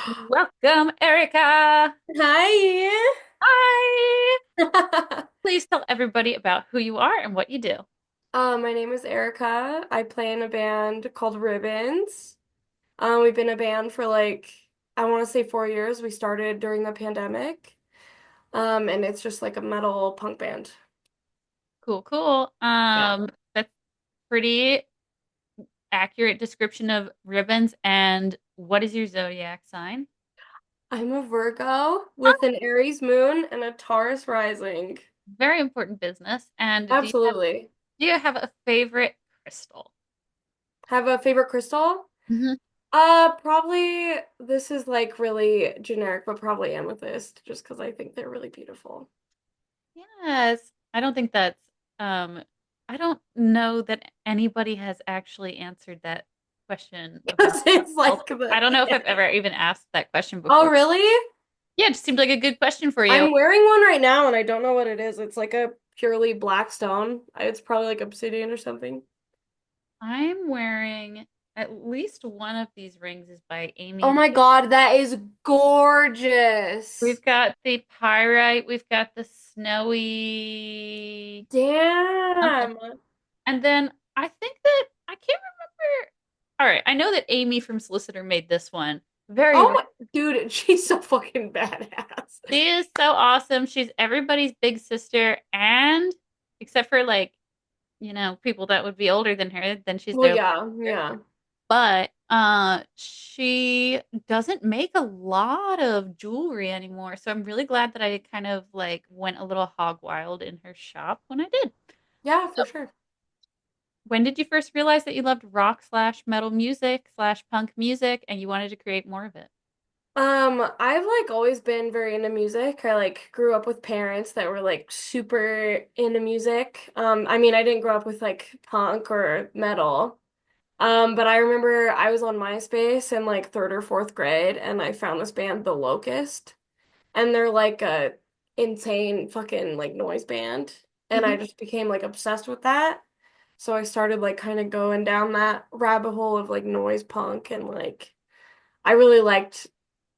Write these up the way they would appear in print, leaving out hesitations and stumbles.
Welcome, Erikka. Hi. Hi. Please tell everybody about who you are and what you do. My name is Erica. I play in a band called Ribbons. We've been a band for I want to say 4 years. We started during the pandemic. And it's just like a metal punk band. Cool, cool. Yeah. That's pretty accurate description of ribbons. And what is your zodiac sign? I'm a Virgo with an Aries moon and a Taurus rising. Very important business. And Absolutely. do you have a favorite crystal? Have a favorite crystal? Hmm. Probably this is like really generic, but probably amethyst, just because I think they're really beautiful. Yes. I don't think that's um I don't know that anybody has actually answered that question about It's themselves. like I don't know if yeah. I've ever even asked that question Oh, before. really? Yeah, it just seemed like a good question for you. I'm wearing one right now and I don't know what it is. It's like a purely black stone. It's probably like obsidian or something. I'm wearing at least one of these rings is by Oh Amy. my God, that is gorgeous. We've got the pyrite, we've got the snowy something. Damn. And then I think that I can't remember. All right, I know that Amy from Solicitor made this one. Very Oh rare. my, dude, she's so fucking badass. She is so awesome. She's everybody's big sister, and except for like, people that would be older than her, then she's Well, their yeah, sister. yeah. But she doesn't make a lot of jewelry anymore. So I'm really glad that I kind of like went a little hog wild in her shop when I did. Yeah, So for sure. when did you first realize that you loved rock slash metal music slash punk music and you wanted to create more of it? I've like always been very into music. I like grew up with parents that were like super into music. I mean, I didn't grow up with like punk or metal. But I remember I was on MySpace in like third or fourth grade and I found this band, The Locust, and they're like a insane fucking like noise band. And I Mhm. just became like obsessed with that. So I started like kind of going down that rabbit hole of like noise punk and like I really liked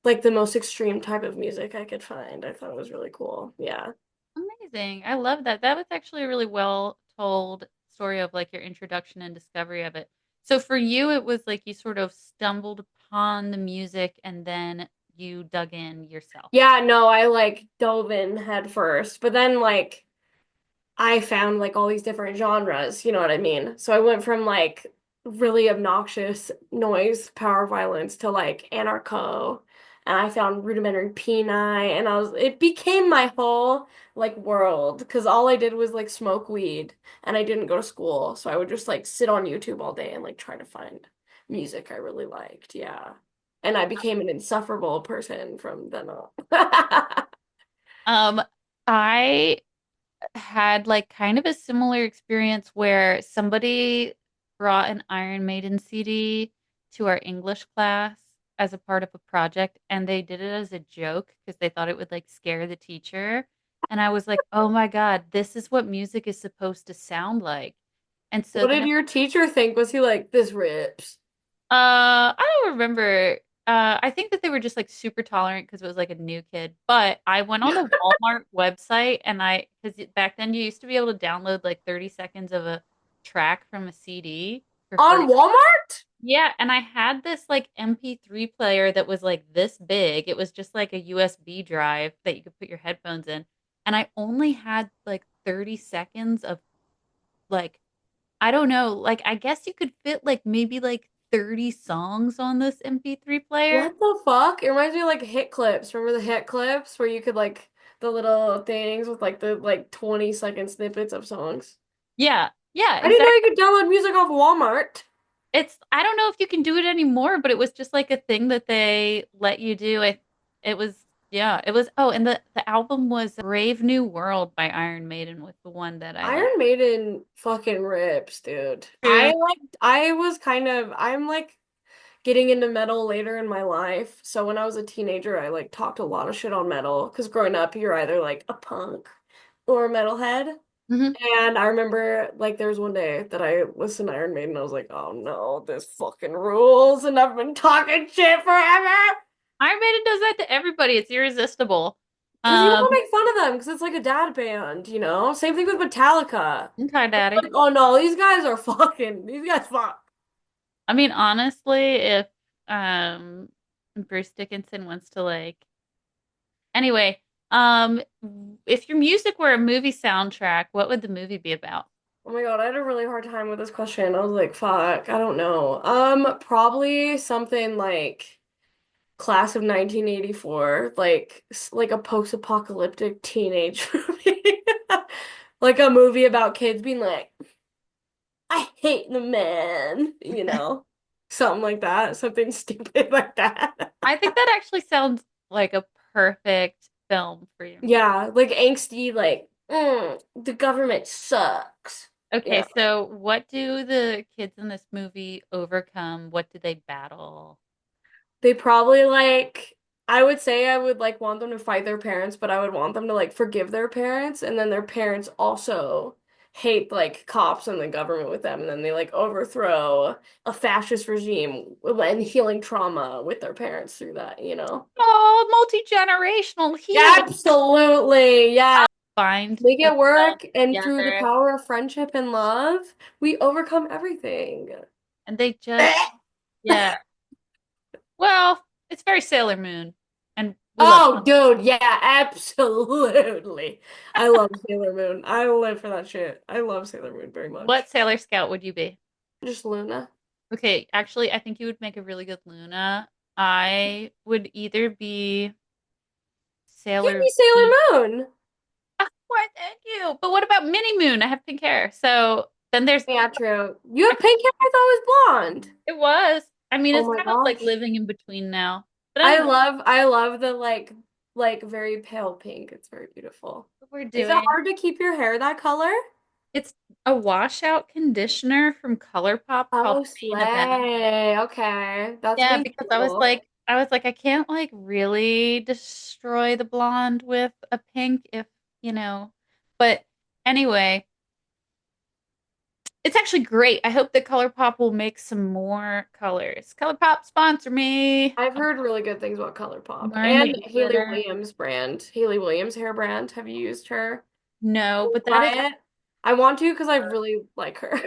like the most extreme type of music I could find. I thought it was really cool. Yeah. Amazing. I love that. That was actually a really well told story of like your introduction and discovery of it. So for you, it was like you sort of stumbled upon the music and then you dug in yourself. Yeah, no, I like dove in head first, but then like I found like all these different genres, you know what I mean? So I went from like really obnoxious noise power violence to like anarcho, and I found rudimentary peni, and it became my whole like world because all I did was like smoke weed and I didn't go to school. So I would just like sit on YouTube all day and like try to find music I really liked. Yeah. And I became an insufferable person from then on. Um, I had like kind of a similar experience where somebody brought an Iron Maiden CD to our English class as a part of a project, and they did it as a joke because they thought it would like scare the teacher. And I was like, oh my God, this is what music is supposed to sound like. And so What did then your teacher think? Was he like, this rips? I don't remember. I think that they were just like super tolerant because it was like a new kid. But I went on the Walmart website and because back then you used to be able to download like 30 seconds of a track from a CD for On free. Walmart? Yeah, and I had this like MP3 player that was like this big. It was just like a USB drive that you could put your headphones in. And I only had like 30 seconds of like I don't know. Like, I guess you could fit like maybe like 30 songs on this MP3 player. What the fuck? It reminds me of like hit clips. Remember the hit clips where you could like the little things with like the like 20-second snippets of songs? Yeah. Yeah, I didn't know you exactly. could download music off Walmart. I don't know if you can do it anymore, but it was just like a thing that they let you do. It was, yeah, it was, oh, and the album was Brave New World by Iron Maiden was the one that I like. Iron Maiden fucking rips, dude. True. I'm like getting into metal later in my life. So when I was a teenager, I like talked a lot of shit on metal because growing up, you're either like a punk or a metalhead. Hmm. And I remember like there was one day that I listened to Iron Maiden and I was like, oh no, this fucking rules and I've been talking shit forever. Iron Maiden does that to everybody. It's irresistible. Because you Um, want to make fun of them because it's like a dad band, you know? Same thing with Metallica. okay, It's Daddy. like, oh no, these guys are fucking, these guys fuck. I mean, honestly, if um Bruce Dickinson wants to like anyway, um if your music were a movie soundtrack, what would the movie be about? Oh my God, I had a really hard time with this question. I was like, fuck, I don't know. Probably something like Class of 1984, like a post-apocalyptic teenage movie. Like a movie about kids being like, I hate the man, you know? Something like that, something stupid like that. I think that actually sounds like a perfect film for your movie. Yeah, like angsty, like, the government sucks. Okay, Yeah. so what do the kids in this movie overcome? What do they battle? They probably like I would say I would like want them to fight their parents, but I would want them to like forgive their parents, and then their parents also hate like cops and the government with them, and then they like overthrow a fascist regime and healing trauma with their parents through that, you know? Oh, multi-generational healing. Absolutely. Yeah. Find Make it themselves work, and through the together, power of friendship and love, we overcome everything. and they just, yeah. Well, it's very Sailor Moon, and we love. Oh, dude, yeah, absolutely. I love Sailor Moon. I live for that shit. I love Sailor Moon very What much. Sailor Scout would you be? Just Luna. Okay, actually, I think you would make a really good Luna. I would either be You'd Sailor be Sailor V. Moon. Why, thank you. But what about Mini Moon? I have pink hair. So then there's, Yeah, true. You have pink hair? I thought it was blonde. it was. I mean, Oh it's my kind of like gosh. living in between now. But I anyway, love I love the like very pale pink. It's very beautiful. what we're Is it doing, hard to keep your hair that color? it's a washout conditioner from ColourPop called Oh, Pain Event. slay. Okay. That's Yeah, really because cool. I can't like really destroy the blonde with a pink if, you know. But anyway, it's actually great. I hope that ColourPop will make some more colors. ColourPop sponsor me. I've I'm heard really good things about ColourPop wearing the and Haley glitter. Williams brand. Haley Williams hair brand. Have you used her? No, but that is, Try it. I want to because I really like her.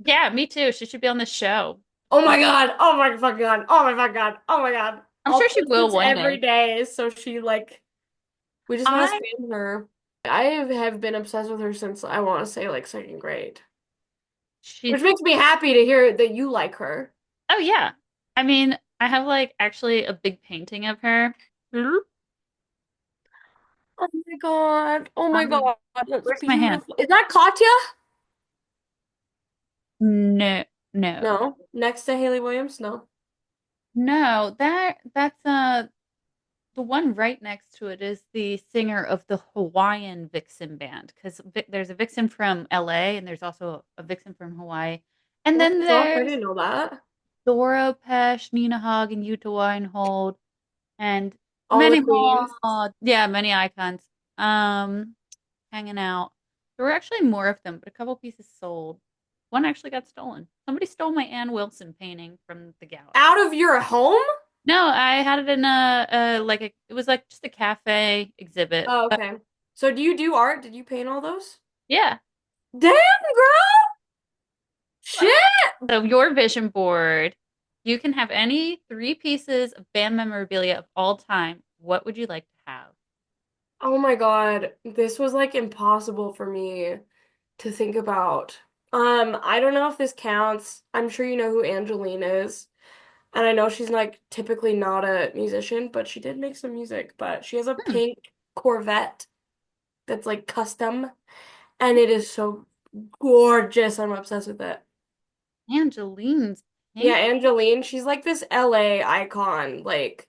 yeah, me too. She should be on the show. Oh my God. Oh my fucking God. Oh my fucking God. Oh my God. I'm I'll sure she post will this one every day. day so she like we just want to I spam her. I have been obsessed with her since I want to say like second grade. she's Which makes me happy to hear that you like her. oh yeah. I mean, I have like actually a big painting of her. Oh my God. Oh my Um, God. That's where's my hand? beautiful. Is that Katya? No, no. No. Next to Haley Williams? No. No, that's the one right next to it is the singer of the Hawaiian Vixen band because there's a Vixen from LA and there's also a Vixen from Hawaii. And What then the fuck? I there's didn't know that. Dora Pesh, Nina Hagen, Yuta Weinhold, and All the many queens. more. Yeah, many icons. Um, hanging out. There were actually more of them, but a couple pieces sold. One actually got stolen. Somebody stole my Ann Wilson painting from the gallery. Out of your home? No, I had it in it was like just a cafe exhibit. Oh, But okay. So do you do art? Did you paint all those? yeah. Damn, girl! Shit! So your vision board, you can have any three pieces of band memorabilia of all time. What would you like to have? Oh my God. This was like impossible for me to think about. I don't know if this counts. I'm sure you know who Angeline is. And I know she's like typically not a musician, but she did make some music. But she has a Hmm. pink Corvette that's like custom, and it is so gorgeous. I'm obsessed with it. Angeline's Yeah, pink. Angeline, she's like this LA icon. Like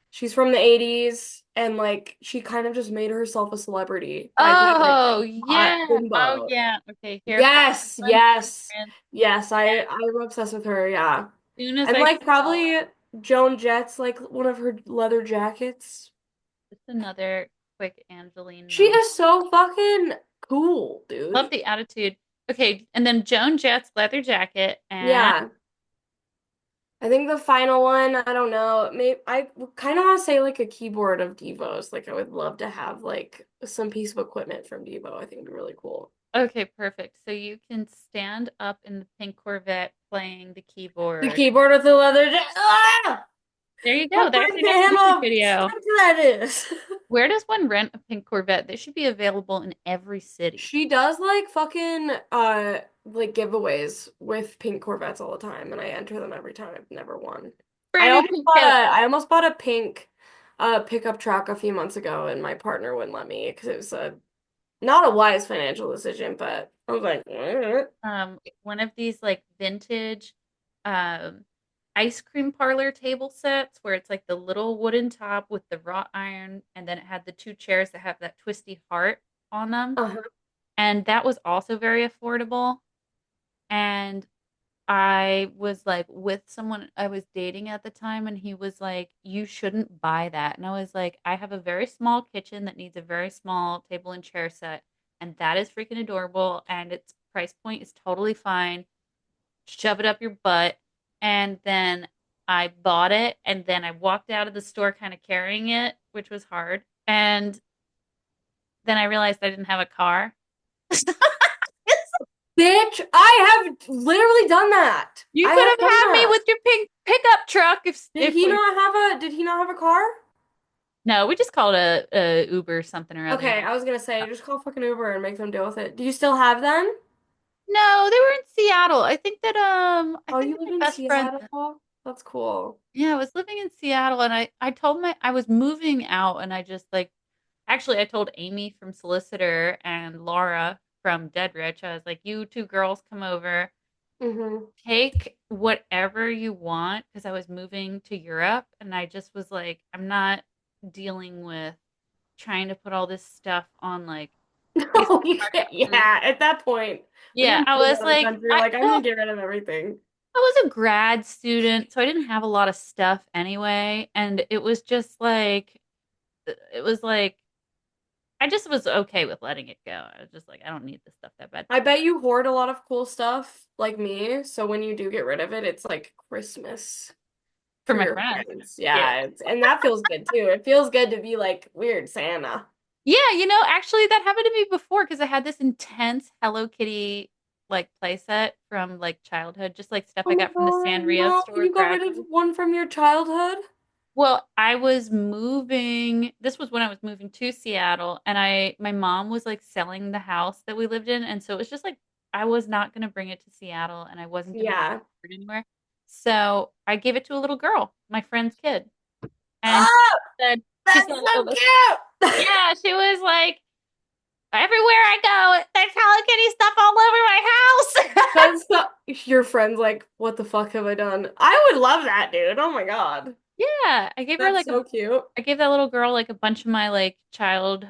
she's from the 80s and like she kind of just made herself a celebrity by being like Oh, a hot yeah. Oh, bimbo. yeah. Okay, here for Yes, one yes. second. Yes, Yeah, I'm obsessed with her, yeah. as soon as And I like saw probably Joan Jett's like one of her leather jackets. just another quick Angeline She moment. is so fucking cool, Love dude. the attitude. Okay, and then Joan Jett's leather jacket and Yeah. I think the final one, I don't know. Maybe I kind of want to say like a keyboard of Devo's. Like I would love to have like some piece of equipment from Devo. I think it'd be really cool. Okay, perfect. So you can stand up in the pink Corvette playing the The keyboard. keyboard with the leather. Ah! There you My go. There's brain your next can't music handle how video. expensive that is. Where does one rent a pink Corvette? They should be available in every city. She does like fucking like giveaways with pink Corvettes all the time, and I enter them every time. I've never won. Brand new pink Corvette. I almost bought a pink pickup truck a few months ago, and my partner wouldn't let me because it was a not a wise financial decision, but I was like, One of these like vintage um ice cream parlor table sets where it's like the little wooden top with the wrought iron and then it had the two chairs that have that twisty heart on them. uh-huh. And that was also very affordable. And I was like with someone I was dating at the time, and he was like, "You shouldn't buy that." And I was like, "I have a very small kitchen that needs a very small table and chair set, and that is freaking adorable, and its price point is totally fine. Shove it up your butt." And then I bought it, and then I walked out of the store kind of carrying it, which was hard. And then I realized I didn't have a car. Bitch, I have literally done that. You I could have have done had me that. with your pink pickup truck if we. Did he not have a car? No, we just called a Uber something or other. Okay, I was gonna say just call fucking Uber and make them deal with it. Do you still have them? No, they were in Seattle. I Oh, think you that live my in best friend. Seattle? That's cool. Yeah, I was living in Seattle, and I told my I was moving out, and I just like actually I told Amy from Solicitor and Laura from Dead Rich. I was like, you two girls come over, Mm-hmm. take whatever you want, because I was moving to Europe, and I just was like, I'm not dealing with trying to put all this stuff on like No, Facebook you can't. Marketplace. Yeah, at that point, when Yeah, you're I moving was out of the like, country, you're like, I'm gonna get rid of everything. I was a grad student, so I didn't have a lot of stuff anyway, and it was like I just was okay with letting it go. I was just like, I don't need this stuff that bad I bet you hoard a lot of cool stuff like me, so when you do get rid of it, it's like Christmas for for my your friends. friends. Yeah. Yeah, and that feels good too. It feels good to be like weird Santa. Yeah, actually that happened to me before because I had this intense Hello Kitty like playset from like childhood, just like stuff Oh I my got from the God, Sanrio no, store you got rid of gradually. one from your childhood? Well, I was moving. This was when I was moving to Seattle, and my mom was like selling the house that we lived in, and so it was just like I was not going to bring it to Seattle, and I wasn't going to Yeah. transport it anywhere. So I gave it to a little girl, my friend's kid, and Oh, she that's said it so was cute. yeah. She was like, everywhere I go, there's Hello Kitty stuff all over my house. That's so, your friend's like, what the fuck have I done? I would love that, dude. Oh my God. Yeah, That's so cute. I gave that little girl like a bunch of my like childhood,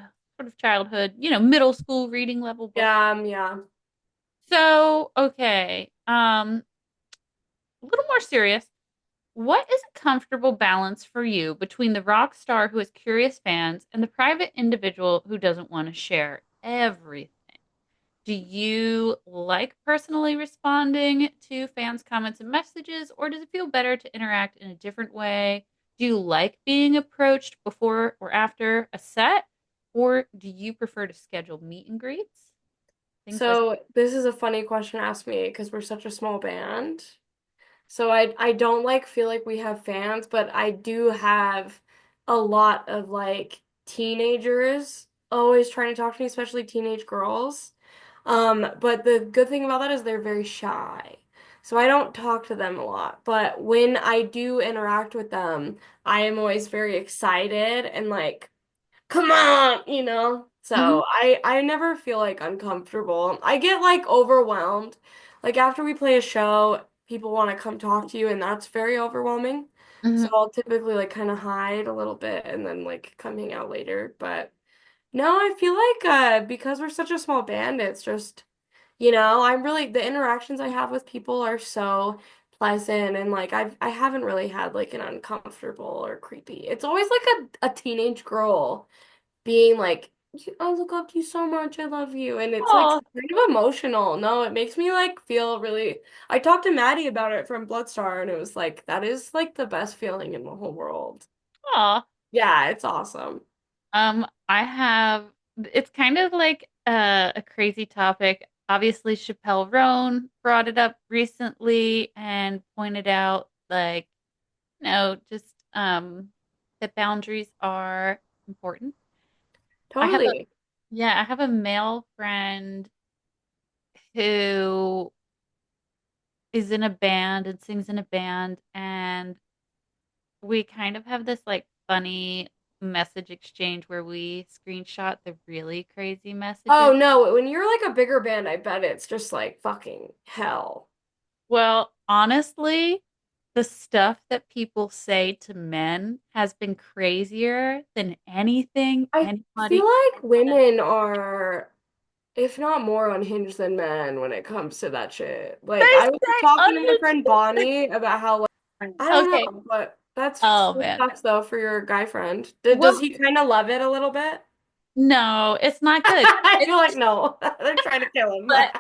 middle school reading level books. Yeah. So, okay. A little more serious. What is a comfortable balance for you between the rock star who has curious fans and the private individual who doesn't want to share everything? Do you like personally responding to fans' comments and messages, or does it feel better to interact in a different way? Do you like being approached before or after a set, or do you prefer to schedule meet and greets? Things like So this is a funny question to ask me because we're such a small band. So I don't like feel like we have fans, but I do have a lot of like teenagers always trying to talk to me, especially teenage girls. But the good thing about that is they're very shy. So I don't talk to them a lot. But when I do interact with them, I am always very excited and like come on, you know? hmm So I never feel like uncomfortable. I get like overwhelmed. Like after we play a show, people want to come talk to you and that's very overwhelming. So hmm I'll typically like kind of hide a little bit and then like come hang out later. But no, I feel like because we're such a small band, it's just, I'm really the interactions I have with people are so pleasant and like I haven't really had like an uncomfortable or creepy. It's always like a teenage girl being like I look up to you so much. I love you. And it's like Oh, kind of emotional. No, it makes me like feel really. I talked to Maddie about it from Bloodstar, and it was like that is like the best feeling in the whole world. oh. Yeah, it's awesome. I have, it's kind of like a crazy topic. Obviously, Chappelle Roan brought it up recently and pointed out, like, just that boundaries are important. I have a, Totally. yeah, I have a male friend who is in a band and sings in a band, and we kind of have this like funny message exchange where we screenshot the really crazy Oh messages. no, when you're like a bigger band, I bet it's just like fucking hell. Well, honestly, the stuff that people say to men has been crazier than anything I feel anybody like said. women are, if not more unhinged than men when it comes to that shit. They Like I was say talking to my friend unhinged. Bonnie about how like I don't Okay. know, but Oh that man. sucks though for your guy friend. Does Well, he kind of love it a little bit? no, it's not good. I It's feel like no, they're trying to kill him. but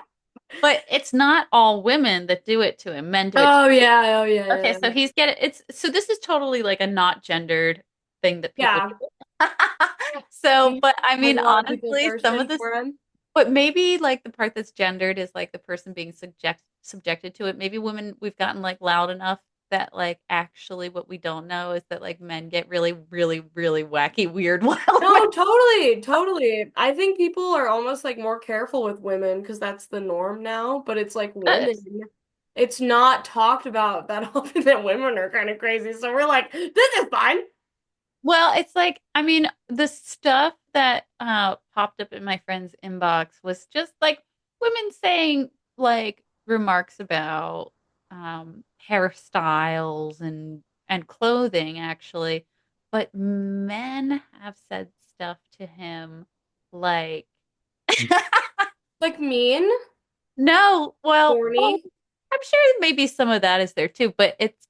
but it's not all women that do it to him. Men do it. Oh yeah, oh yeah, Okay, yeah, so yeah. he's getting it's so this is totally like a not gendered thing that people Yeah, do. So, he but I has mean, a lot of people honestly, some of thirsting this, for him. but maybe like the part that's gendered is like the person being subjected to it. Maybe women, we've gotten like loud enough that like actually what we don't know is that like men get really, really, really wacky, weird, wild with No, totally, totally. I think people are almost like more careful with women because that's the norm now, but it's like women. us. It's not talked about that often that women are kind of crazy. So we're like, this is fine. Well, it's like, I mean, the stuff that popped up in my friend's inbox was just like women saying like remarks about hairstyles and clothing actually, but men have said stuff to him like Like mean, no, well, horny, I'm sure maybe some of that is there too, but it's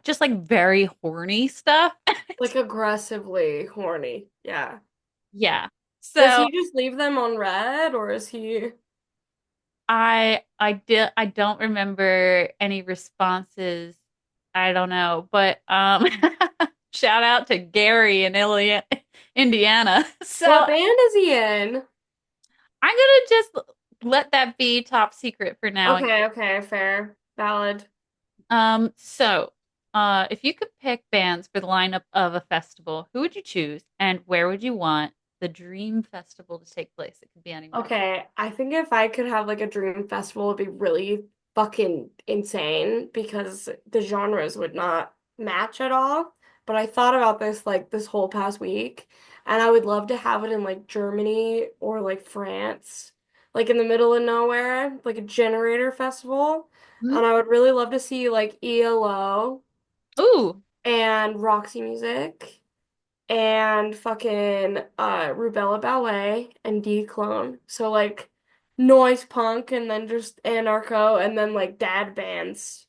just like very horny stuff. like aggressively horny. Yeah. Yeah. Does So he just leave them on red or is he I don't remember any responses. I don't know, but shout out to Gary in Indiana. So what band is he in? I'm gonna just let that be top secret for now. Okay, okay, fair. Valid. If you could pick bands for the lineup of a festival, who would you choose and where would you want the dream festival to take place? It could be anywhere. Okay, I think if I could have like a dream festival, it'd be really fucking insane because the genres would not match at all. But I thought about this like this whole past week, and I would love to have it in like Germany or like France, like in the middle of nowhere, like a generator festival. Hmm? And I would really love to see like ELO Ooh. and Roxy Music and fucking Rubella Ballet and D-Clone. So like noise punk and then just anarcho and then like dad bands.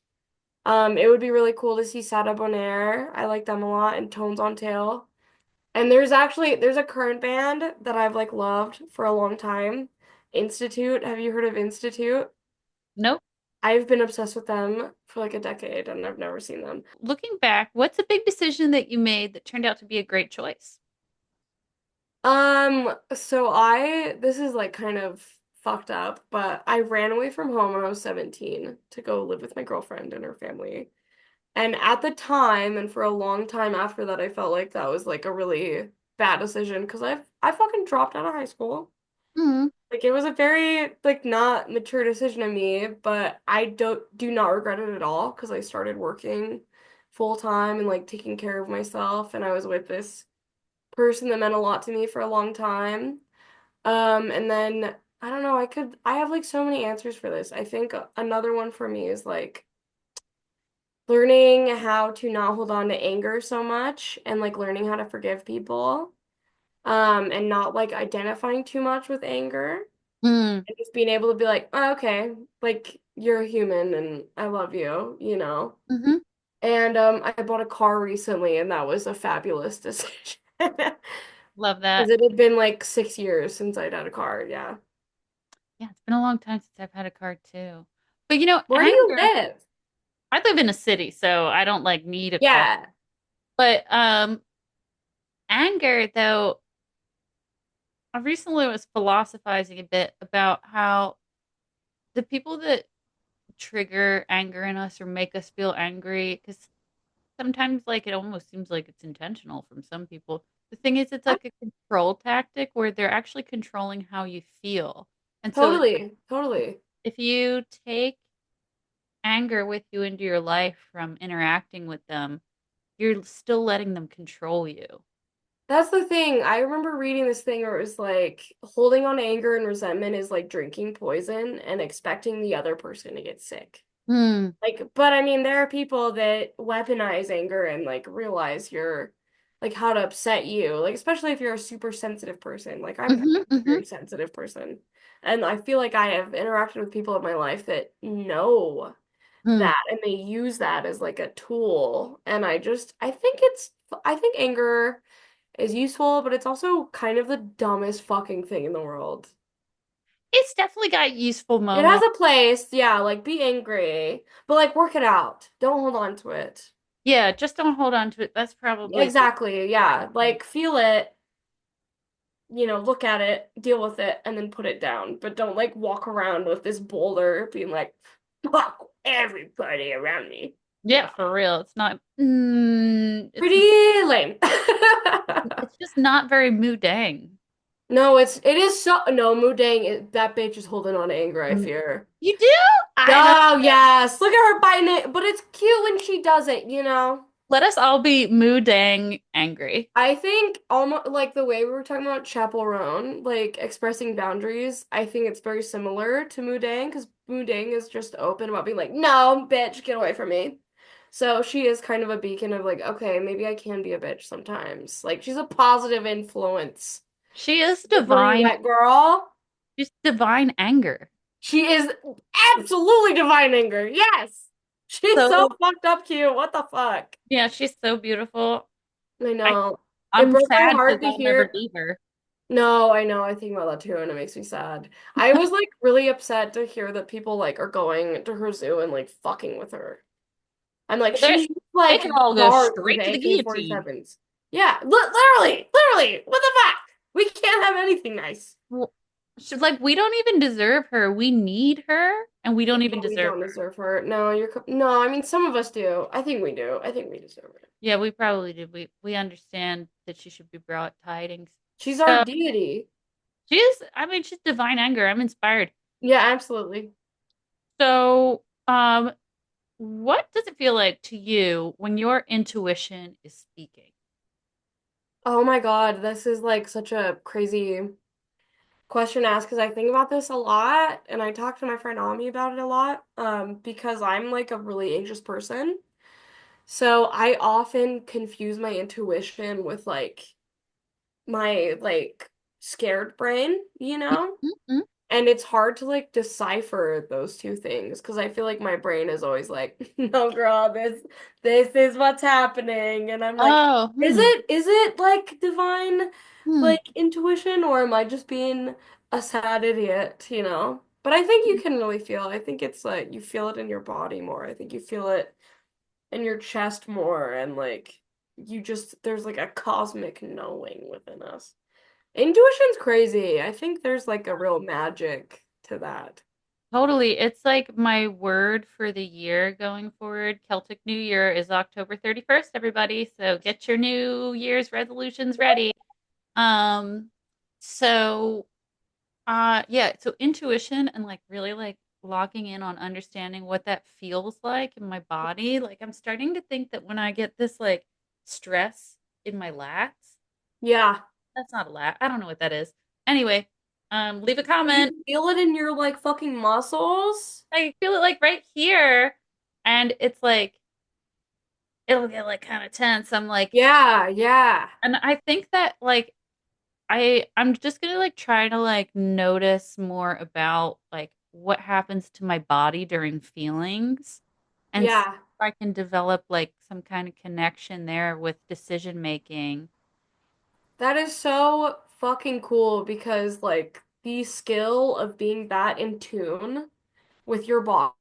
It would be really cool to see Sada Bonaire. I like them a lot and Tones on Tail. And there's a current band that I've like loved for a long time. Institute. Have you heard of Institute? Nope. I've been obsessed with them for like a decade and I've never seen them. Looking back, what's a big decision that you made that turned out to be a great choice? So this is like kind of fucked up, but I ran away from home when I was 17 to go live with my girlfriend and her family. And at the time, and for a long time after that, I felt like that was like a really bad decision because I fucking dropped out of high school. Hmm. Like it was a very like not mature decision of me, but I do not regret it at all because I started working full time and like taking care of myself, and I was with this person that meant a lot to me for a long time. And then I don't know, I have like so many answers for this. I think another one for me is like learning how to not hold on to anger so much and like learning how to forgive people. And not like identifying too much with anger Hmm. and just being able to be like, oh, okay, like you're a human and I love you, you know. Hmm. And I bought a car recently and that was a fabulous decision. Love Because that. it had been like 6 years since I'd had a car. Yeah. Yeah, it's been a long time since I've had a car too. But Where do you anger, live? I live in a city, so I don't like need a car. Yeah, But anger though, I recently was philosophizing a bit about how the people that trigger anger in us or make us feel angry, because sometimes like it almost seems like it's intentional from some people. The thing is, it's like a control tactic where they're actually controlling how you feel. And so totally, totally. if you take anger with you into your life from interacting with them, you're still letting them control you. That's the thing. I remember reading this thing where it was like holding on to anger and resentment is like drinking poison and expecting the other person to get sick. Hmm. Like, but I mean, there are people that weaponize anger and like realize you're like how to upset you. Like, especially if you're a super sensitive person. Like, I'm a Hmm. Hmm. very sensitive person. And I feel like I have interacted with people in my life that know Hmm. that and they use that as like a tool. And I think anger is useful, but it's also kind of the dumbest fucking thing in the world. It's definitely got useful It has moments. a place, yeah, like be angry, but like work it out. Don't hold on to it. Yeah, just don't hold on to it. That's probably the Exactly, right yeah. thing. Like feel it, look at it, deal with it, and then put it down. But don't like walk around with this boulder being like, fuck everybody around me. Yeah, No. for real. Pretty lame. It's just not very moodang. No, it is so no, Mudang, that bitch is holding on to anger, I Mm. fear. You do? I don't Oh, know. yes. Look at her biting it, but it's cute when she does it, you know? Let us all be moodang angry. I think almost like the way we were talking about chaperone, like expressing boundaries, I think it's very similar to Mudang because Mudang is just open about being like, no, bitch, get away from me. So she is kind of a beacon of like, okay, maybe I can be a bitch sometimes. Like she's a positive influence. She is Good for you, divine. wet girl. She's divine anger. She is absolutely divine anger. Yes. She's so So fucked up cute. What the fuck? yeah, she's so beautiful. I I know. It I'm broke my sad because heart to I'll never hear. leave her. No, I know. I think about that too, and it makes me sad. I was like really upset to hear that people like are going to her zoo and like fucking with her. I'm like, Well, they she's they like can all go guards with straight to the guillotine. AK-47s. Yeah, literally, literally. What the fuck? We can't have anything nice. Well, she's like, we don't even deserve her. We need her, and we don't even No, we deserve don't her. deserve her. No, no. I mean, some of us do. I think we do. I think we deserve her. Yeah, we probably did. We understand that she should be brought tidings. She's our So deity. she is. I mean, she's divine anger. I'm inspired. Yeah, absolutely. So, what does it feel like to you when your intuition is speaking? Oh my God, this is like such a crazy question to ask because I think about this a lot and I talk to my friend Ami about it a lot because I'm like a really anxious person. So I often confuse my intuition with like my like scared brain, you know? Mm-mm. And it's hard to like decipher those two things because I feel like my brain is always like, no, girl, this is what's happening. And I'm like, Oh, is it like divine hmm. like intuition or am I just being a sad idiot, you know? But I think you can really feel. I think it's like you feel it in your body more. I think you feel it in your chest more and like you just there's like a cosmic knowing within us. Intuition's crazy. I think there's like a real magic to that. Totally. It's like my word for the year going forward. Celtic New Year is October 31st, everybody. So get your New Year's resolutions ready. Um, so yeah, so intuition and like really like logging in on understanding what that feels like in my body. Like I'm starting to think that when I get this like stress in my lats, Yeah. that's not a lat. I don't know what that is. Anyway, leave a But comment. you feel it in your like fucking muscles? I feel it like right here, and it's like it'll get like kind of tense. I'm like, Yeah, yeah. and I think that like I'm just gonna like try to like notice more about like what happens to my body during feelings and see Yeah. if I can develop like some kind of connection there with decision making. That is so fucking cool because like the skill of being that in tune with your body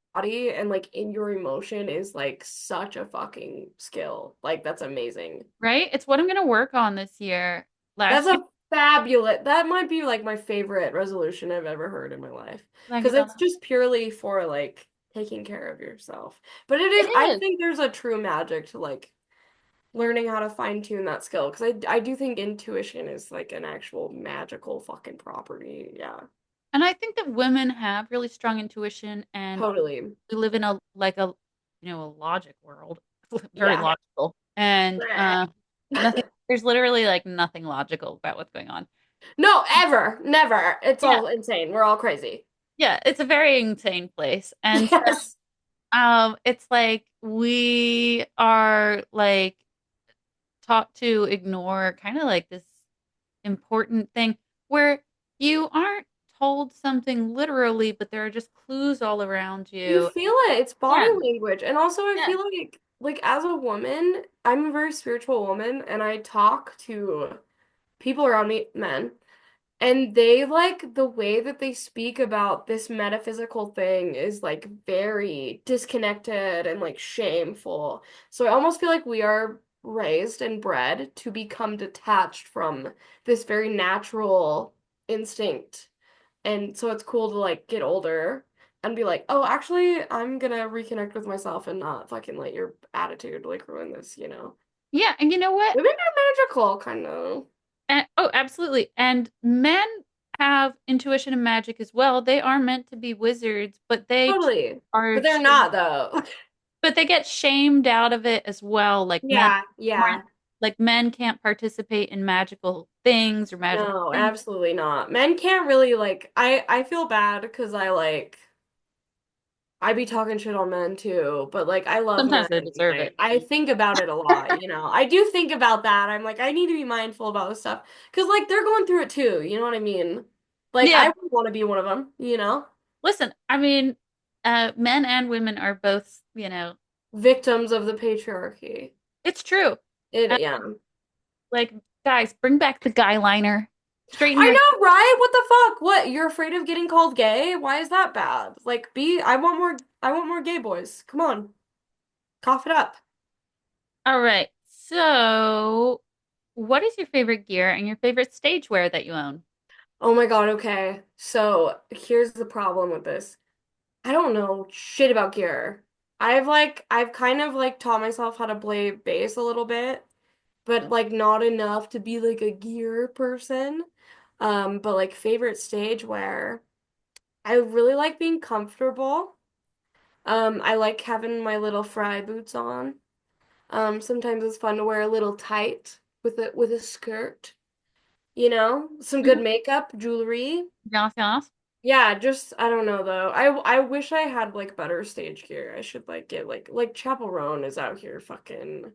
and like in your emotion is like such a fucking skill. Like that's amazing. Right? It's what I'm gonna work on this year. That's Last year, a fabulous, that might be like my favorite resolution I've ever heard in my life. thank you, Because it's Donna. just purely for like taking care of yourself. But it It is, I is. think there's a true magic to like learning how to fine tune that skill. Because I do think intuition is like an actual magical fucking property. Yeah, And I think that women have really strong intuition and totally. we live in a like a a logic world. Very Yeah. logical. And Bleh. nothing there's literally like nothing logical about what's going on. No, ever, never. It's Yeah. all insane. We're all crazy. Yeah, it's a very insane place. And so Yes. it's like we are like taught to ignore kind of like this important thing where you aren't told something literally, but there are just clues all around You you. feel it. It's body Yeah. language. And also I Yeah. feel like as a woman, I'm a very spiritual woman and I talk to people around me, men, and they like the way that they speak about this metaphysical thing is like very disconnected and like shameful. So I almost feel like we are raised and bred to become detached from this very natural instinct. And so it's cool to like get older and be like, oh, actually, I'm gonna reconnect with myself and not fucking let your attitude like ruin this, you know? Yeah, and you know what? Women are magical, kind of. And, oh, absolutely. And men have intuition and magic as well. They are meant to be wizards, but Totally. are But they're shamed, not though. but they get shamed out of it as well. Like men Yeah, aren't yeah. like men can't participate in magical things or magical No, things. absolutely not. Men can't really like I feel bad because I be talking shit on men too, but like I love men. Sometimes they And deserve it. I think about it a lot, you know. I do think about that. I'm like I need to be mindful about this stuff because like they're going through it too, you know what I mean? Like Yeah, I would want to be one of them, you know? listen, I mean, men and women are both, Victims of the patriarchy. it's true. It Uh, yeah. like, guys, bring back the guy liner. Straighten I your know, right? What the fuck? What? You're afraid of getting called gay? Why is that bad? Like be I want more gay boys. Come on. Cough it up. All right. So, what is your favorite gear and your favorite stage wear that you own? Oh my God, okay. So here's the problem with this. I don't know shit about gear. I've kind of like taught myself how to play bass a little bit, but like not enough to be like a gear person. But like favorite stage wear. I really like being comfortable. I like having my little fry boots on. Sometimes it's fun to wear a little tight with a skirt, you know, some good Mhm. makeup, jewelry. Yes, yes. Yeah, just I don't know though. I wish I had like better stage gear. I should like get like Chapel Roan is out here fucking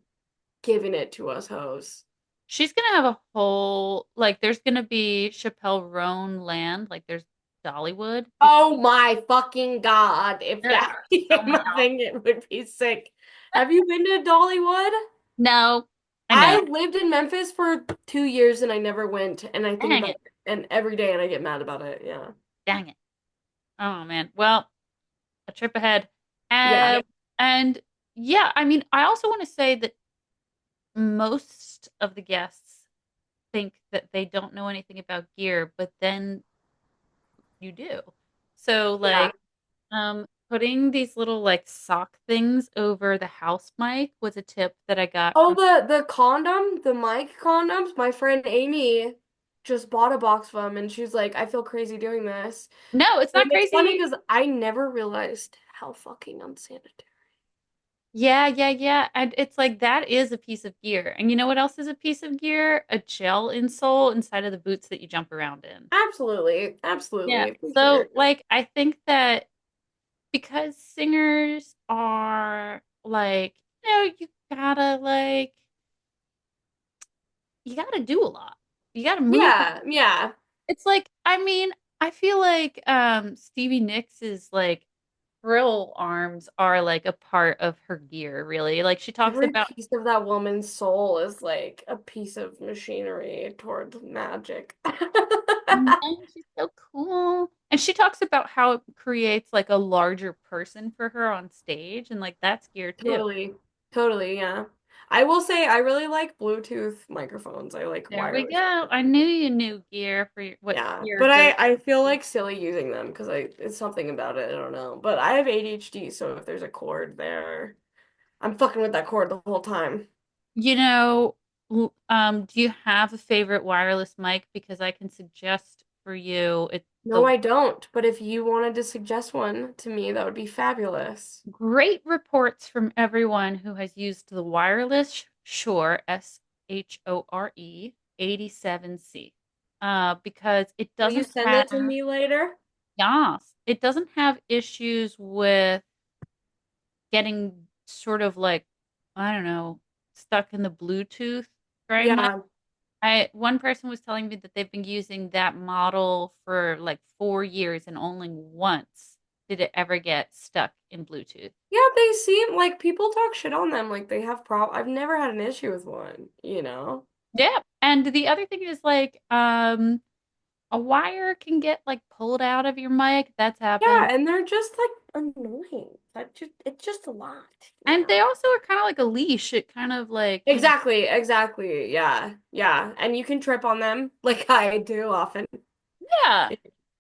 giving it to us hoes. She's gonna have a whole like. There's gonna be Chappelle Roan land. Like, there's Dollywood. Oh my fucking God. If There that are so became many. a thing, it would be sick. Have you been to Dollywood? No, I know. I lived in Memphis for 2 years and I never went, and I think Dang about it. it and every day and I get mad about it. Yeah. Dang it. Oh man. Well, a trip ahead. Yeah. And yeah, I mean, I also want to say that most of the guests think that they don't know anything about gear, but then you do. So Yeah. like putting these little like sock things over the house mic was a tip that I got Oh, from. the condom, the mic condoms. My friend Amy just bought a box of them, and she's like, "I feel crazy doing this." No, it's And not it's funny crazy. because I never realized how fucking unsanitary. Yeah, yeah, yeah. And it's like that is a piece of gear. And you know what else is a piece of gear? A gel insole inside of the boots that you jump around in. Absolutely, Yeah. absolutely, for So sure. like I think that because singers are like, you gotta do a lot. You gotta move. Yeah, yeah. It's like, I mean, I feel like Stevie Nicks is like Frill arms are like a part of her gear, really. Like she talks Every about, piece of that woman's soul is like a piece of machinery toward magic. "Man, she's so cool." And she talks about how it creates like a larger person for her on stage, and like that's gear too. Totally. Totally, yeah. I will say I really like Bluetooth microphones. I like There we wireless go. I microphones. knew you knew gear for what Yeah, gear but goes. I feel like silly using them because I it's something about it. I don't know. But I have ADHD, so if there's a cord there, I'm fucking with that cord the whole time. You know, do you have a favorite wireless mic? Because I can suggest for you it's No, the I don't. But if you wanted to suggest one to me, that would be fabulous. great reports from everyone who has used the wireless Shure Shore 87C. Because it Will you doesn't send have it to me later? Yas, it doesn't have issues with getting sort of like, I don't know, stuck in the Bluetooth very much. Yeah. I one person was telling me that they've been using that model for like 4 years and only once did it ever get stuck in Bluetooth. Yeah, they seem like people talk shit on them like they have I've never had an issue with one, you know? Yeah. And the other thing is like a wire can get like pulled out of your mic. That's happened. Yeah, and they're just like annoying. It's just a lot, you And they know? also are kind of like a leash. It kind of like, Exactly, exactly. Yeah, yeah. And you can trip on them like I do often. yeah,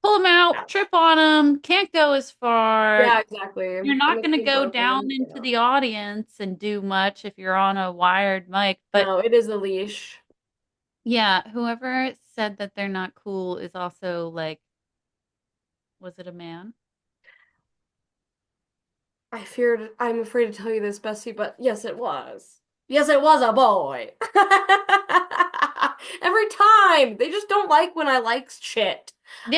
pull them out, Yeah, trip on them, can't go as far. yeah, exactly. You're And not they going to can get go down broken. into Yeah. the audience and do much if you're on a wired mic. But No, it is a leash. yeah, whoever said that they're not cool is also like, was it a man? I'm afraid to tell you this, Bessie, but yes, it was. Yes, it was a boy. Every time. They just don't like when I like shit.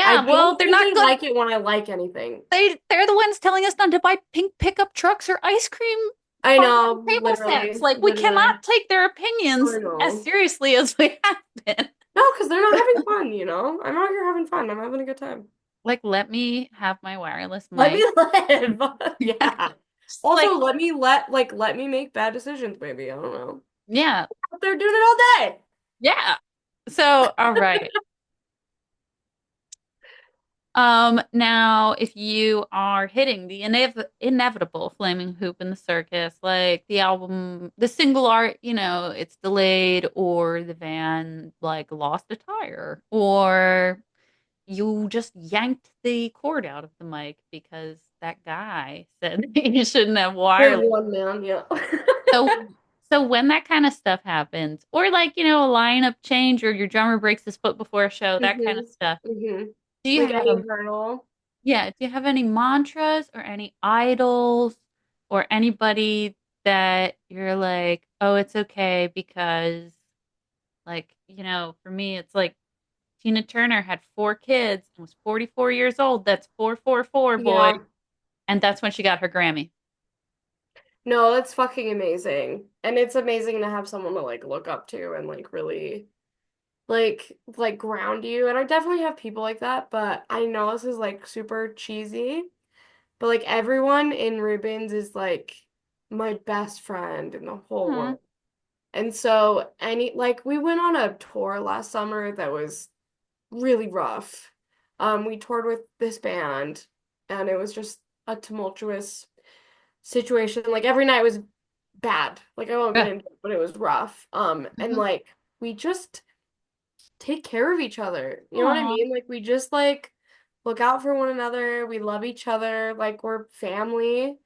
I Yeah, well, don't they're think not they good. like it when I like anything. They're the ones telling us not to buy pink pickup trucks or ice cream I bars know, and table sets. literally, Like we literally. cannot take their I opinions as know. seriously as we have been. No, because they're not having fun, you know? I'm out here having fun. I'm having a good time. Like, let me have my wireless Let me mic. live. Yeah. Just Also, like, let me make bad decisions, maybe. I don't know. yeah, But they're doing it all day. yeah. So, all right. Now if you are hitting the inevitable flaming hoop in the circus, like the album, the single art, it's delayed, or the van like lost a tire, or you just yanked the cord out of the mic because that guy said you shouldn't have The wireless. one man, yeah. So so when that kind of stuff happens, or like, a lineup change, or your drummer breaks his foot before a show, that kind of hmm stuff. hmm Do you Like any have hurdle. Yeah, do you have any mantras or any idols or anybody that you're like, oh, it's okay because, like, for me, it's like Tina Turner had 4 kids and was 44 years old. That's 444, boy. Yeah. And that's when she got her Grammy. No, that's fucking amazing. And it's amazing to have someone to like look up to and like really like ground you. And I definitely have people like that, but I know this is like super cheesy, but like everyone in Rubens is like my best friend in the whole Hmm. world. And so we went on a tour last summer that was really rough. We toured with this band and it was just a tumultuous situation. Like every night was bad. Like I won't get Yeah. into it, but it was rough. And Hmm. like we just take care of each other. You know what I Aw. mean? Like we just like look out for one another. We love each other. Like we're family.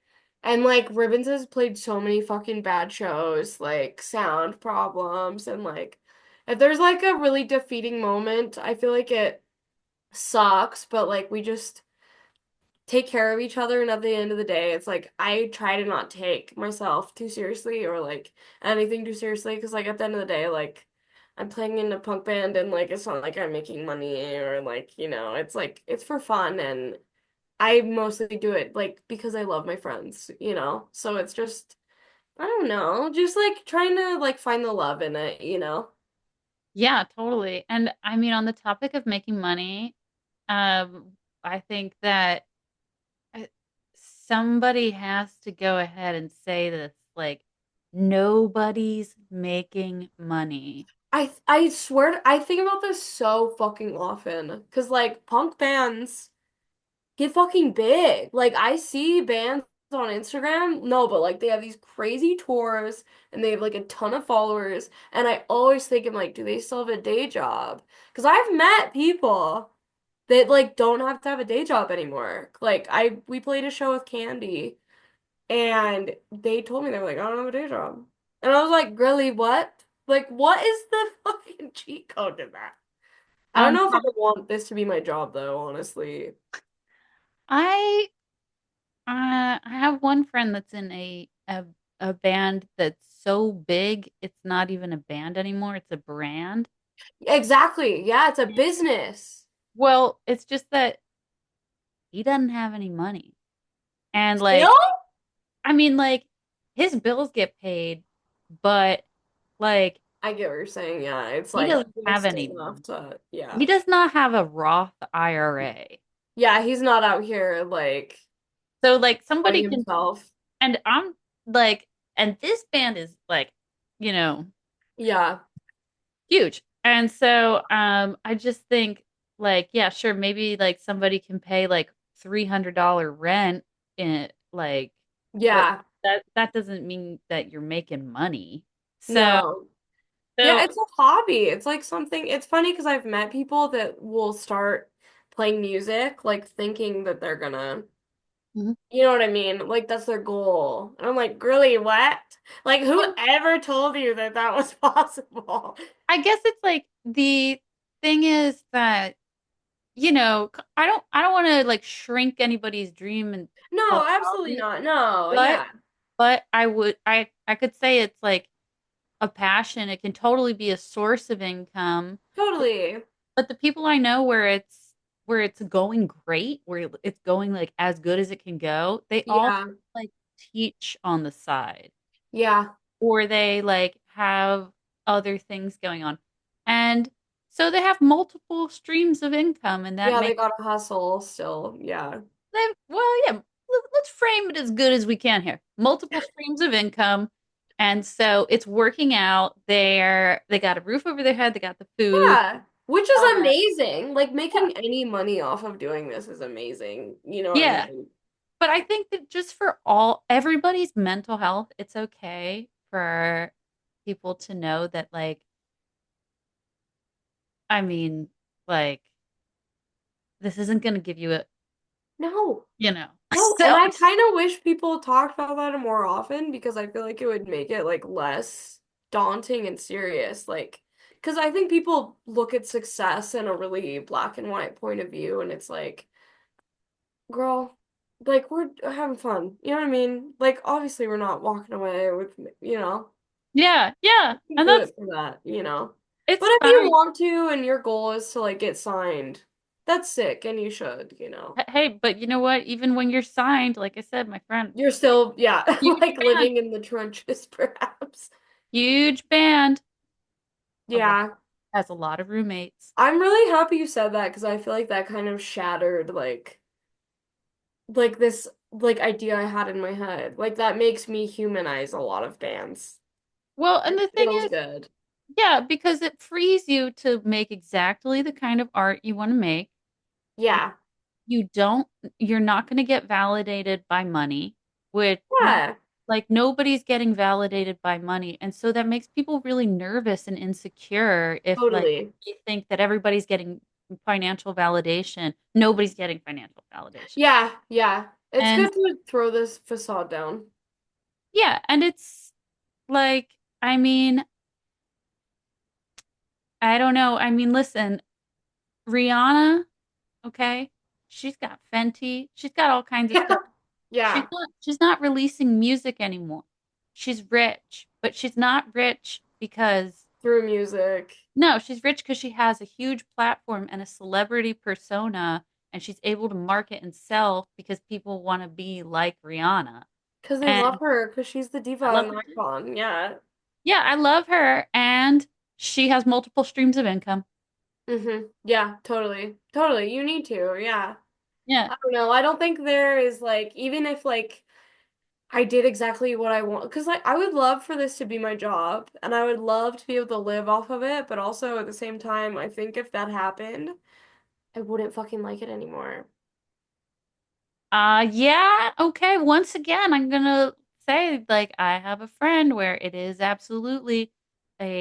And like Ribbons has played so many fucking bad shows, like sound problems and like if there's like a really defeating moment, I feel like it sucks, but like we just take care of each other and at the end of the day it's like I try to not take myself too seriously or like anything too seriously because like at the end of the day like I'm playing in a punk band and like it's not like I'm making money or like it's like it's for fun and I mostly do it like because I love my friends. So it's just I don't know just like trying to like find the love in it. Yeah, totally. And I mean, on the topic of making money, I think that uh, somebody has to go ahead and say that it's like nobody's making money. I swear I think about this so fucking often because like punk bands get fucking big. Like I see bands on Instagram, no, but like they have these crazy tours and they have like a ton of followers, and I always think I'm like, do they still have a day job? Because I've met people that like don't have to have a day job anymore. Like I we played a show with Candy and they told me they were like, I don't have a day job. And I was like, really, what? Like, what is the fucking cheat code to that? I don't Um, know if I want this to be my job though, honestly. I I have one friend that's in a band that's so big it's not even a band anymore, it's a brand. Exactly. Yeah, it's a business. Well, it's just that he doesn't have any money. And Still? like, I mean, like his bills get paid, but like I get what you're saying. Yeah, it's he like doesn't have just any. enough to, He yeah. does not have a Roth IRA. Yeah, he's not out here like So like supporting somebody can, himself. and I'm like, and this band is like, you know, Yeah. huge. And so I just think like, yeah, sure, maybe like somebody can pay like $300 rent in like, but Yeah. that doesn't mean that you're making money. So No. Yeah, so it's a hobby. It's like something, it's funny because I've met people that will start playing music, like thinking that they're gonna, Mhm. you know what I mean? Like that's their goal. And I'm like, really, what? Like, who And ever told you that that was possible? I guess it's like the thing is that I don't want to like shrink anybody's dream and No, about absolutely it, not. No, but yeah, I could say it's like a passion. It can totally be a source of income. totally. But the people I know where it's going great, where it's going like as good as it can go, they all Yeah, like teach on the side yeah, or they like have other things going on. And so they have multiple streams of income and that yeah, they makes gotta hustle still. Yeah, them, well, yeah, let's frame it as good as we can here. Multiple streams of income. And so it's working out. They got a roof over their head, they got the food. yeah, which is Uh, amazing. Like yeah. making any money off of doing this is amazing. You know what I Yeah. mean? But I think that just for everybody's mental health, it's okay for people to know that, like, I mean, like, this isn't going to give you a, No. you know. No, and So, I kind of wish people talked about that more often because I feel like it would make it like less daunting and serious. Like, because I think people look at success in a really black and white point of view, and it's like, girl, like we're having fun. You know what I mean? Like, obviously, we're not walking away with, yeah, yeah. you And do it for that, But it's if you fine. want to and your goal is to like get signed, that's sick, and you should. Hey, but you know what? Even when you're signed, like I said, my friend, You're still, yeah, huge like band, living in the trenches, perhaps. huge band, a lot, Yeah. has a lot of roommates. I'm really happy you said that because I feel like that kind of shattered like this like idea I had in my head. Like that makes me humanize a lot of bands. Well, and It the thing feels is, good. yeah, because it frees you to make exactly the kind of art you want to make. Yeah. You don't, you're not going to get validated by money, which not Yeah, like nobody's getting validated by money. And so that makes people really nervous and insecure if like totally. you think that everybody's getting financial validation. Nobody's getting financial validation. Yeah, yeah. It's And good to throw this facade down. yeah, and it's like, I mean, I don't know. I mean, listen, Rihanna, okay, she's got Fenty, she's got all kinds of Yeah. stuff. Yeah. She's not releasing music anymore. She's rich, but she's not rich because Through music. no, she's rich because she has a huge platform and a celebrity persona and she's able to market and sell because people want to be like Rihanna. Because they love And her, because she's the diva I love and her the too. icon. Yeah. Yeah, I love her and she has multiple streams of income. Yeah, totally. Totally. You need to. Yeah. Yeah. I don't know. I don't think there is like even if like I did exactly what I want because like I would love for this to be my job and I would love to be able to live off of it, but also at the same time, I think if that happened, I wouldn't fucking like it anymore. Yeah, okay. Once again, I'm gonna say like I have a friend where it is absolutely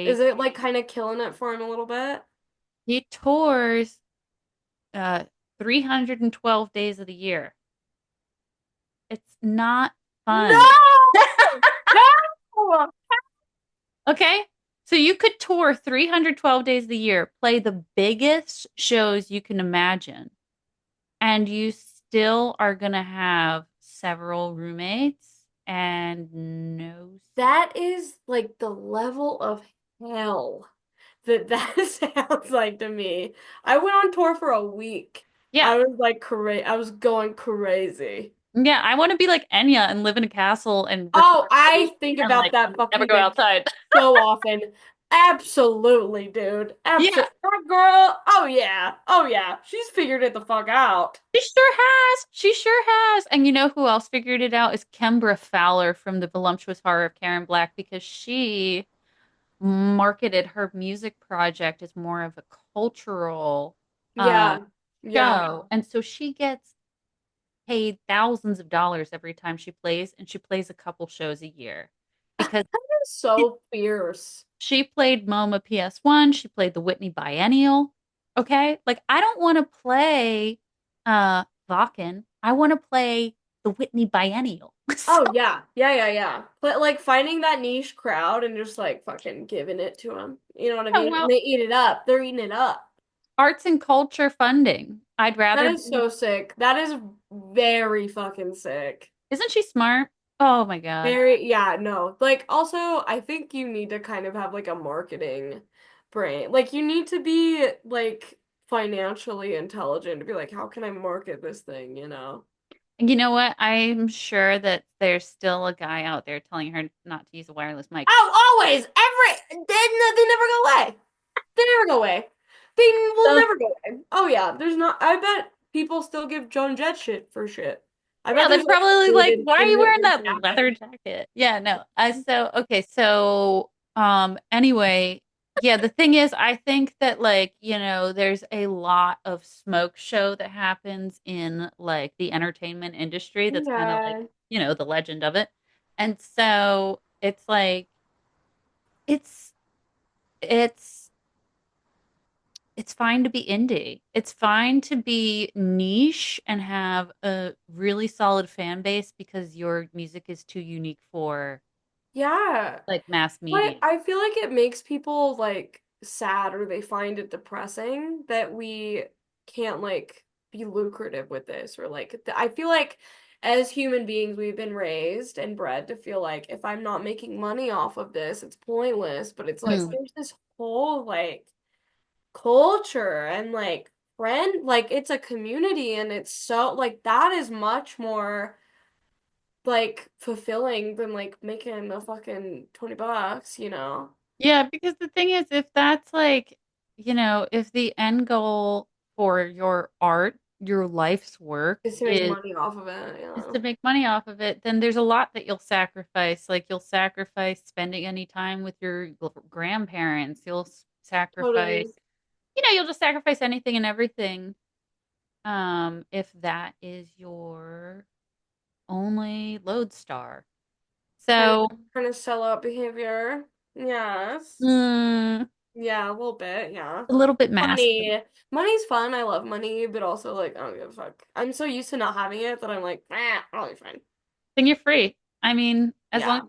Is a it like kind of killing it for him a little bit? he tours 312 days of the year. It's not fun. No! No! Okay? So you could tour 312 days of the year, play the biggest shows you can imagine, and you still are gonna have several roommates and no sleep. That is like the level of hell that sounds like to me. I went on tour for a week. Yeah. I was like crazy. I was going crazy. Yeah, I want to be like Enya and live in a castle and Oh, record I movies think and about like that never fucking go bitch outside. so often. Absolutely, dude. Yeah, Absolutely. That girl. Oh yeah. Oh yeah. She's figured it the fuck out. she sure has. She sure has. And you know who else figured it out is Kembra Fowler from The Voluptuous Horror of Karen Black because she marketed her music project as more of a cultural um Yeah. Yeah. show. And so she gets paid thousands of dollars every time she plays, and she plays a couple shows a year because So fierce. she played MoMA PS1. She played the Whitney Biennial. Okay. Like, I don't want to play Vakken. I want to play the Whitney Biennial. So, Oh yeah. Yeah, yeah, yeah. But like finding that niche crowd and just like fucking giving it to them. You know what I yeah, mean? And well, they eat it up. They're eating it up. arts and culture funding. I'd That rather is be. so sick. That is very fucking sick. Isn't she smart? Oh my God. Very, yeah, no. Like, also, I think you need to kind of have like a marketing brain. Like, you need to be like financially intelligent to be like, how can I market this thing, you know? You know what? I'm sure that there's still a guy out there telling her not to use a wireless mic. Oh, always, they never go away. They never go away. They will So never go away. Oh yeah, there's not. I bet people still give Joan Jett shit for shit. I bet yeah, they're there's like probably like, David why are you Finham wearing that person. leather jacket? Yeah, no. So okay, so anyway, yeah, the thing is, I think that like, there's a lot of smoke show that happens in like the entertainment industry that's kind of like, Yeah. the legend of it. And so it's like it's it's it's fine to be indie. It's fine to be niche and have a really solid fan base because your music is too unique for Yeah. like mass But media. I feel like it makes people like sad or they find it depressing that we can't like be lucrative with this or like I feel like as human beings we've been raised and bred to feel like if I'm not making money off of this, it's pointless. But it's like Mm. there's this whole like culture and like friend like it's a community and it's so like that is much more like fulfilling than like making a fucking $20, you know? Yeah, because the thing is, if that's like, if the end goal for your art, your life's work Is to make is money off of it, is yeah. to make money off of it, then there's a lot that you'll sacrifice. Like you'll sacrifice spending any time with your grandparents. You'll sacrifice, Totally. you'll just sacrifice anything and everything. If that is your only lodestar. Kind of So, kind of sell out behavior. Yes. mm, Yeah, a little bit, yeah. a little bit masculine. Money. Money's fun. I love money, but also like I don't give a fuck. I'm so used to not having it that I'm like, I'll be fine. Then you're free. I mean, Yeah.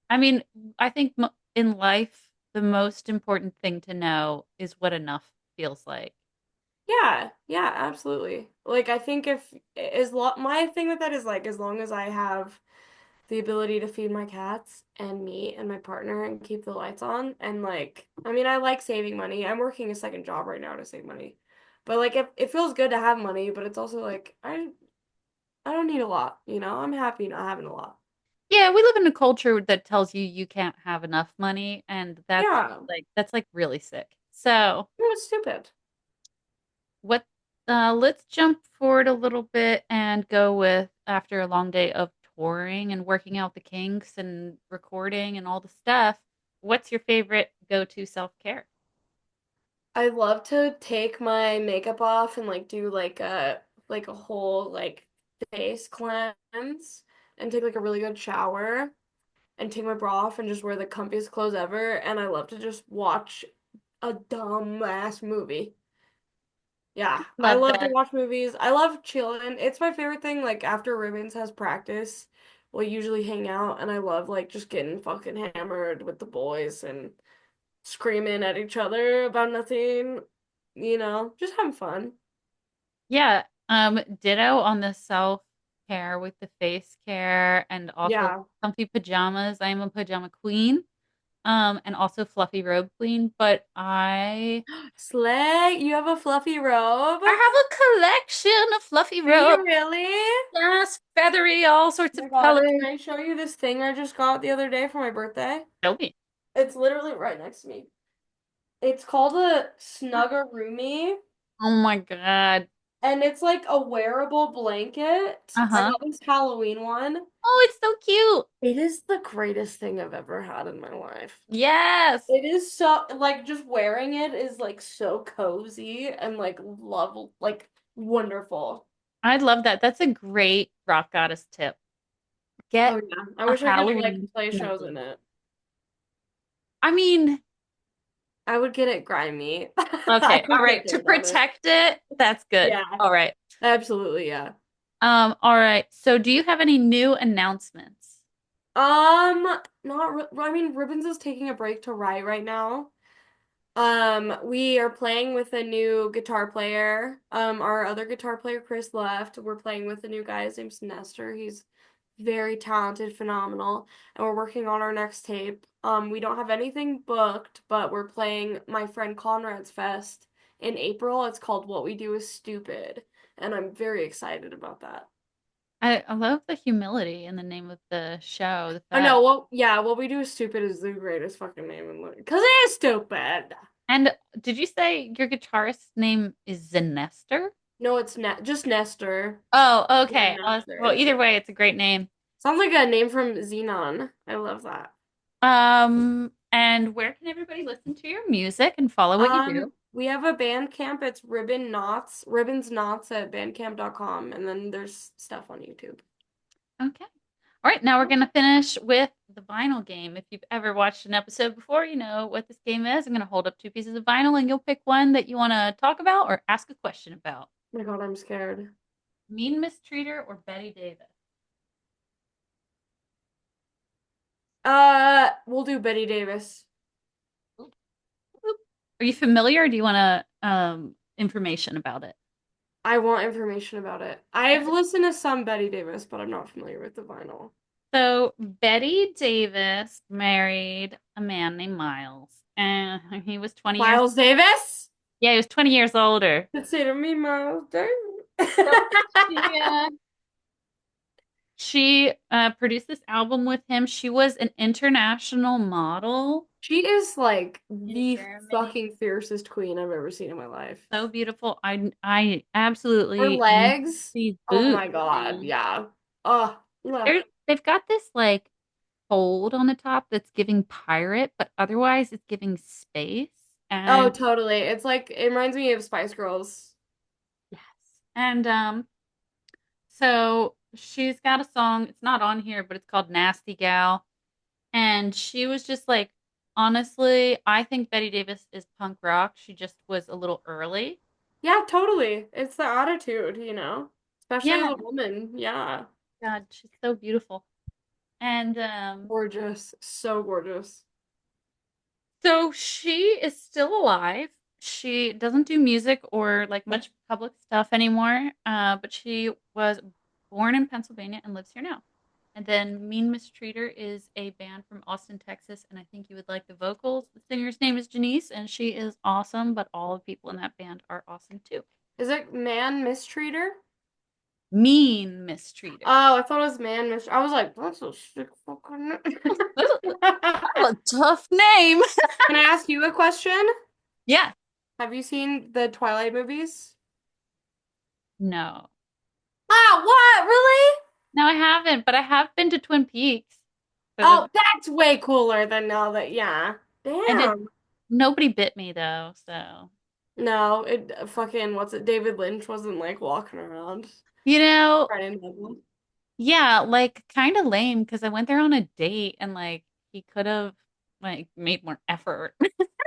I mean, I think in life, the most important thing to know is what enough feels like. Yeah, yeah, absolutely. Like I think if as lo my thing with that is like as long as I have the ability to feed my cats and me and my partner and keep the lights on and like I mean I like saving money. I'm working a second job right now to save money. But like it feels good to have money, but it's also like I don't need a lot, you know? I'm happy not having a lot. Yeah, we live in a culture that tells you you can't have enough money, and Yeah. that's like really sick. So, It was stupid. what Let's jump forward a little bit and go with after a long day of touring and working out the kinks and recording and all the stuff. What's your favorite go-to self-care? I love to take my makeup off and like do like a whole like face cleanse and take like a really good shower and take my bra off and just wear the comfiest clothes ever. And I love to just watch a dumb ass movie. Yeah, I Love love to that. watch movies. I love chilling. It's my favorite thing. Like after Ribbons has practice, we'll usually hang out, and I love like just getting fucking hammered with the boys and screaming at each other about nothing. Just having fun. Yeah, ditto on the self-care with the face care and also Yeah. comfy pajamas. I am a pajama queen, and also fluffy robe queen, but Slay, you have a fluffy robe? I have a collection of fluffy Do you robes. really? Yes, feathery, all sorts Oh my of God, colors. can I show you this thing I just got the other day for my birthday? Show me. It's literally right next to me. It's called a Snuggeroomy. Oh my God. And it's like a wearable blanket. I Uh-huh. got this Halloween one. Oh, it's so cute. It is the greatest thing I've ever had in my life. Yes. It is so, like, just wearing it is like so cozy and like love, like wonderful. I love that. That's a great rock goddess tip. Oh Get yeah. I a wish I could like Halloween play shows in snuggie. it. I mean, I would get it grimy. I okay, all would get right. To dirt on it. protect it, that's good. Yeah, All right. absolutely, yeah. All right. So do you have any new announcements? Not re I mean, Ribbons is taking a break to write right now. We are playing with a new guitar player. Our other guitar player, Chris, left. We're playing with a new guy. His name's Nestor. He's very talented, phenomenal, and we're working on our next tape. We don't have anything booked, but we're playing my friend Conrad's Fest in April. It's called What We Do Is Stupid, and I'm very excited about that. I love the humility in the name of the show, the I know, fact. What We Do Is Stupid is the greatest fucking name in the, because it is stupid. And did you say your guitarist's name is Zenester? No, it's ne just Nestor. Oh, Yeah, okay. Well, Nestor. either way, it's a great name. Sounds like a name from Xenon. I love that. And where can everybody listen to your music and follow what you do? We have a band camp. It's Ribbons Knots at bandcamp.com, and then there's stuff on YouTube. Okay. All right, now we're going to finish with the vinyl game. If you've ever watched an episode before, you know what this game is. I'm going to hold up two pieces of vinyl and you'll pick one that you want to talk about or ask a question about. Oh my God, I'm scared. Mean Mistreater or Betty Davis? We'll do Betty Davis. Oop, oop. Are you familiar or do you want information about it? I want information about it. I've listened to some Betty Davis, but I'm not familiar with the vinyl. So Betty Davis married a man named Miles, and he was 20 years. Miles Davis? Yeah, he was 20 years older. Consider me Miles Davis. So she produced this album with him. She was an international model She is like in the Germany. fucking fiercest queen I've ever seen in my life. So beautiful. I Her absolutely need legs, these oh my boots, God, man. yeah. Oh, ugh. They've got this like fold on the top that's giving pirate, but otherwise it's giving space. Oh, And totally. It's like it reminds me of Spice Girls. yes. And so she's got a song, it's not on here, but it's called Nasty Gal. And she was just like, honestly, I think Betty Davis is punk rock. She just was a little early. Yeah, totally. It's the attitude, especially as Yeah. a woman. Yeah, God, she's so beautiful. And gorgeous, so gorgeous. so she is still alive. She doesn't do music or like much public stuff anymore. But she was born in Pennsylvania and lives here now. And then Mean Mistreater is a band from Austin, Texas, and I think you would like the vocals. The singer's name is Janice, and she is awesome, but all the people in that band are awesome too. Is it man mistreater? Mean Mistreater. Oh, I thought it was man mistreater. I was like, that's a sick fucking name. That's a tough name. Can I ask you a question? Yeah. Have you seen the Twilight movies? No. Ah, what? Really? No, I haven't, but I have been to Twin Peaks. So Oh, that's way cooler than now that, yeah. I did. Damn. Nobody bit me though, so No, it fucking, what's it? David Lynch wasn't like walking around you know, right in heaven. yeah, like kind of lame because I went there on a date and like he could have like made more effort.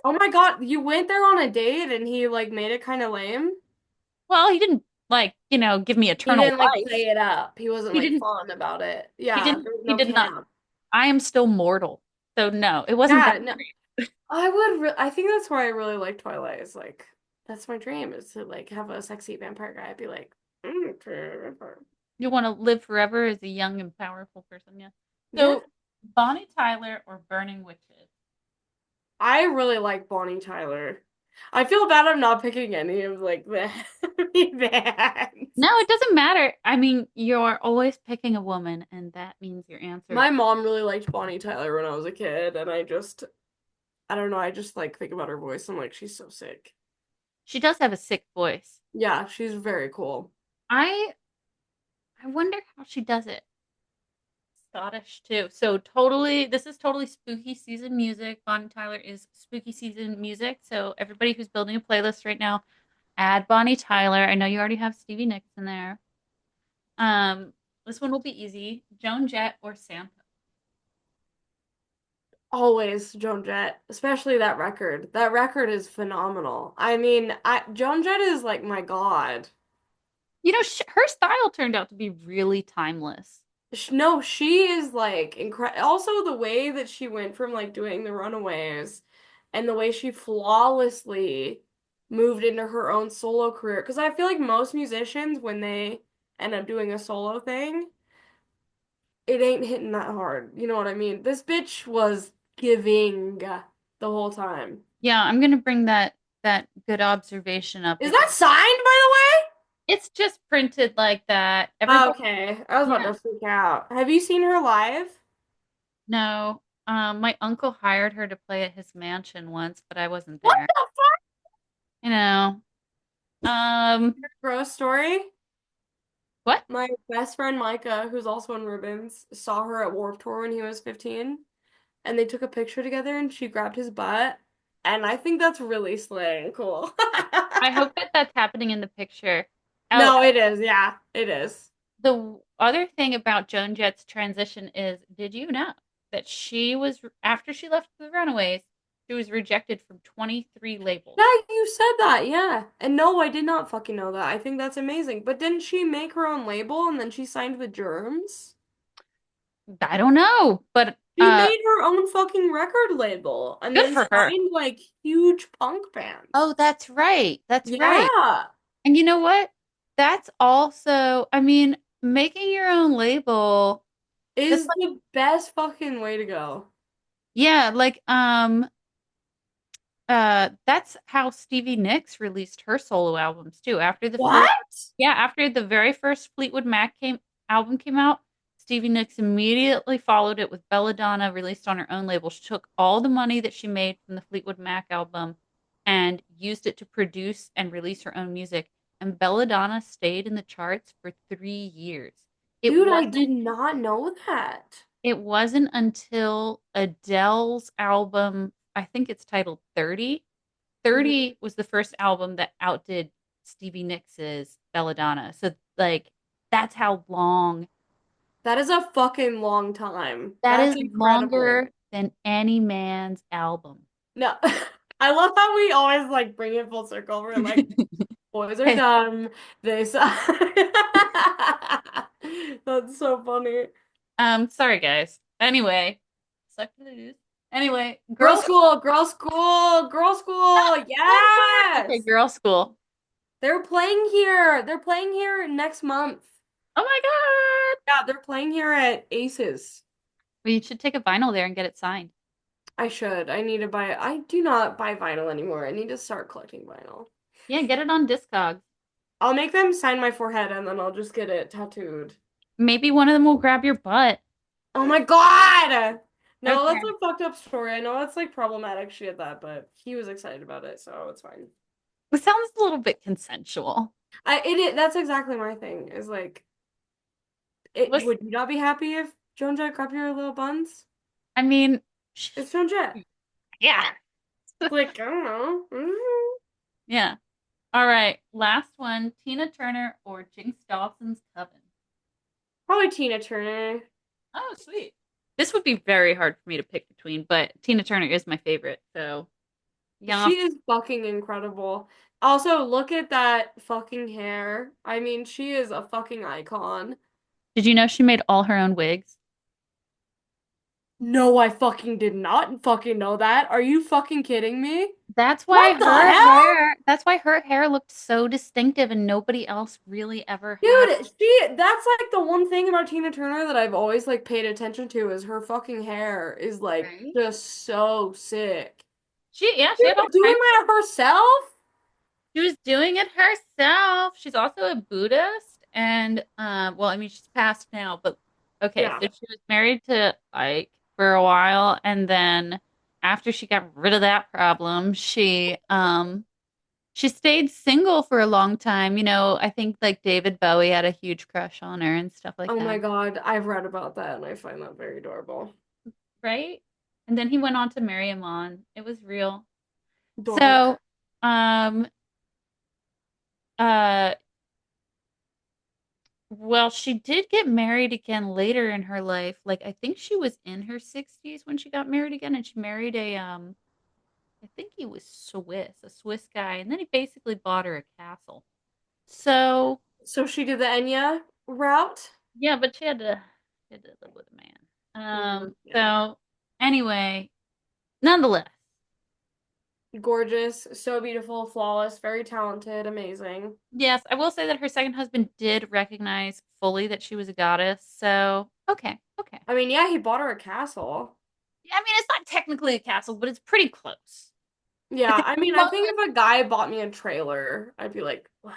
Oh my God, you went there on a date and he like made it kind of lame? Well, he didn't like, give me He eternal didn't like life. play it up. He wasn't He like didn't fun about it. he Yeah, didn't there was he no did not. camp. I am still mortal. So no, it wasn't that Yeah, no. great. I think that's why I really like Twilight is like that's my dream is to like have a sexy vampire guy. I'd be like, vampire. You want to live forever as a young and powerful person, yeah. Yeah. So Bonnie Tyler or Burning Witches? I really like Bonnie Tyler. I feel bad I'm not picking any of like the heavy bands. No, it doesn't matter. I mean, you're always picking a woman, and that means your answer is My mom really liked Bonnie Tyler when I was a kid, and I don't know, I just like think about her voice. I'm like, she's so sick. she does have a sick voice. Yeah, she's very cool. I I wonder how she does it. Scottish too. So totally, this is totally spooky season music. Bonnie Tyler is spooky season music. So everybody who's building a playlist right now, add Bonnie Tyler. I know you already have Stevie Nicks in there. Um, this one will be easy. Joan Jett or Santa. Always Joan Jett, especially that record. That record is phenomenal. I mean, Joan Jett is like my god. Her style turned out to be really timeless. No, she is like incredible. Also, the way that she went from like doing the Runaways and the way she flawlessly moved into her own solo career. Because I feel like most musicians, when they end up doing a solo thing, it ain't hitting that hard. You know what I mean? This bitch was giving the whole time. Yeah, I'm gonna bring that good observation up Is that because signed, by it's just printed like that. the way? Everybody, Okay, I was about yeah, to freak out. Have you seen her live? no. My uncle hired her to play at his mansion once, but I wasn't What there. the fuck? You know, um, Gross story. what? My best friend Micah, who's also in Ribbons, saw her at Warped Tour when he was 15, and they took a picture together and she grabbed his butt. And I think that's really slay and cool. I hope that that's happening in the picture. Oh, No, it is. Yeah, it is. the other thing about Joan Jett's transition is, did you know that after she left the Runaways, she was rejected from 23 labels? Yeah, you said that. Yeah. And no, I did not fucking know that. I think that's amazing. But didn't she make her own label and then she signed with Germs? I don't know, but She made her own fucking record label and good then for her. signed like huge punk bands. Oh, that's right. That's right. Yeah. And you know what? That's also, I mean, making your own label, that's Is like, the best fucking way to go. yeah, like, that's how Stevie Nicks released her solo albums too. What? After the very first Fleetwood Mac album came out, Stevie Nicks immediately followed it with Belladonna, released on her own label. She took all the money that she made from the Fleetwood Mac album and used it to produce and release her own music. And Belladonna stayed in the charts for 3 years. It Dude, I wasn't did not know that. it wasn't until Adele's album, I think it's titled 30. Mhm. 30 was the first album that outdid Stevie Nicks' Belladonna. So like that's how long That is a fucking long time. that That's is incredible. longer than any man's album. No, I love how we always like bring it full circle. We're like, boys are dumb. They suck. That's so funny. Sorry guys. Anyway, suck to lose. Anyway, Girl girls. school, girl school, girl school. Okay, Yes. girl school. They're playing here. They're playing here next month. Oh my God. Yeah, they're playing here at Aces. We should take a vinyl there and get it signed. I should. I need to buy. I do not buy vinyl anymore. I need to start collecting vinyl. Yeah, get it on Discogs. I'll make them sign my forehead and then I'll just get it tattooed. Maybe one of them will grab your butt. Oh my God! No, that's Okay. a fucked up story. I know that's like problematic shit that, but he was excited about it, so it's fine. It sounds a little bit consensual. That's exactly my thing. Is like, Was would you not be happy if Joan Jett grabbed your little buns? I mean, It's Joan Jett. yeah. Like, I don't know. Yeah. All right. Last one. Tina Turner or Jinx Dawson's Coven. Probably Tina Turner. Oh, sweet. This would be very hard for me to pick between, but Tina Turner is my favorite. So, yeah. She is fucking incredible. Also, look at that fucking hair. I mean, she is a fucking icon. Did you know she made all her own wigs? No, I fucking did not fucking know that. Are you fucking kidding me? What the hell? That's why her hair looked so distinctive and nobody else really ever had. Dude, that's like the one thing about Tina Turner that I've always like paid attention to is her fucking hair is like Right? just so sick. Yeah, She she had all was doing kinds. that herself? She was doing it herself. She's also a Buddhist, and well, I mean, she's passed now, but okay, Yeah. so she was married to Ike for a while, and then after she got rid of that problem, she stayed single for a long time. I think like David Bowie had a huge crush on her and stuff like Oh my that, God, I've read about that and I find that very adorable. right? And then he went on to marry Iman. It was real. Dork. So, um, uh, well, she did get married again later in her life. Like I think she was in her 60s when she got married again, and she married I think he was a Swiss guy, and then he basically bought her a castle. So, So she did the Enya route? yeah, but she had to live with a man. Yeah. So anyway, nonetheless, Gorgeous, so beautiful, flawless, very talented, amazing. yes, I will say that her second husband did recognize fully that she was a goddess. So, okay, okay. I mean, yeah, he bought her a castle. I mean, it's not technically a castle, but it's pretty close. Like Yeah, it's I mean, I think close. if a guy bought me a trailer, I'd be like, wow.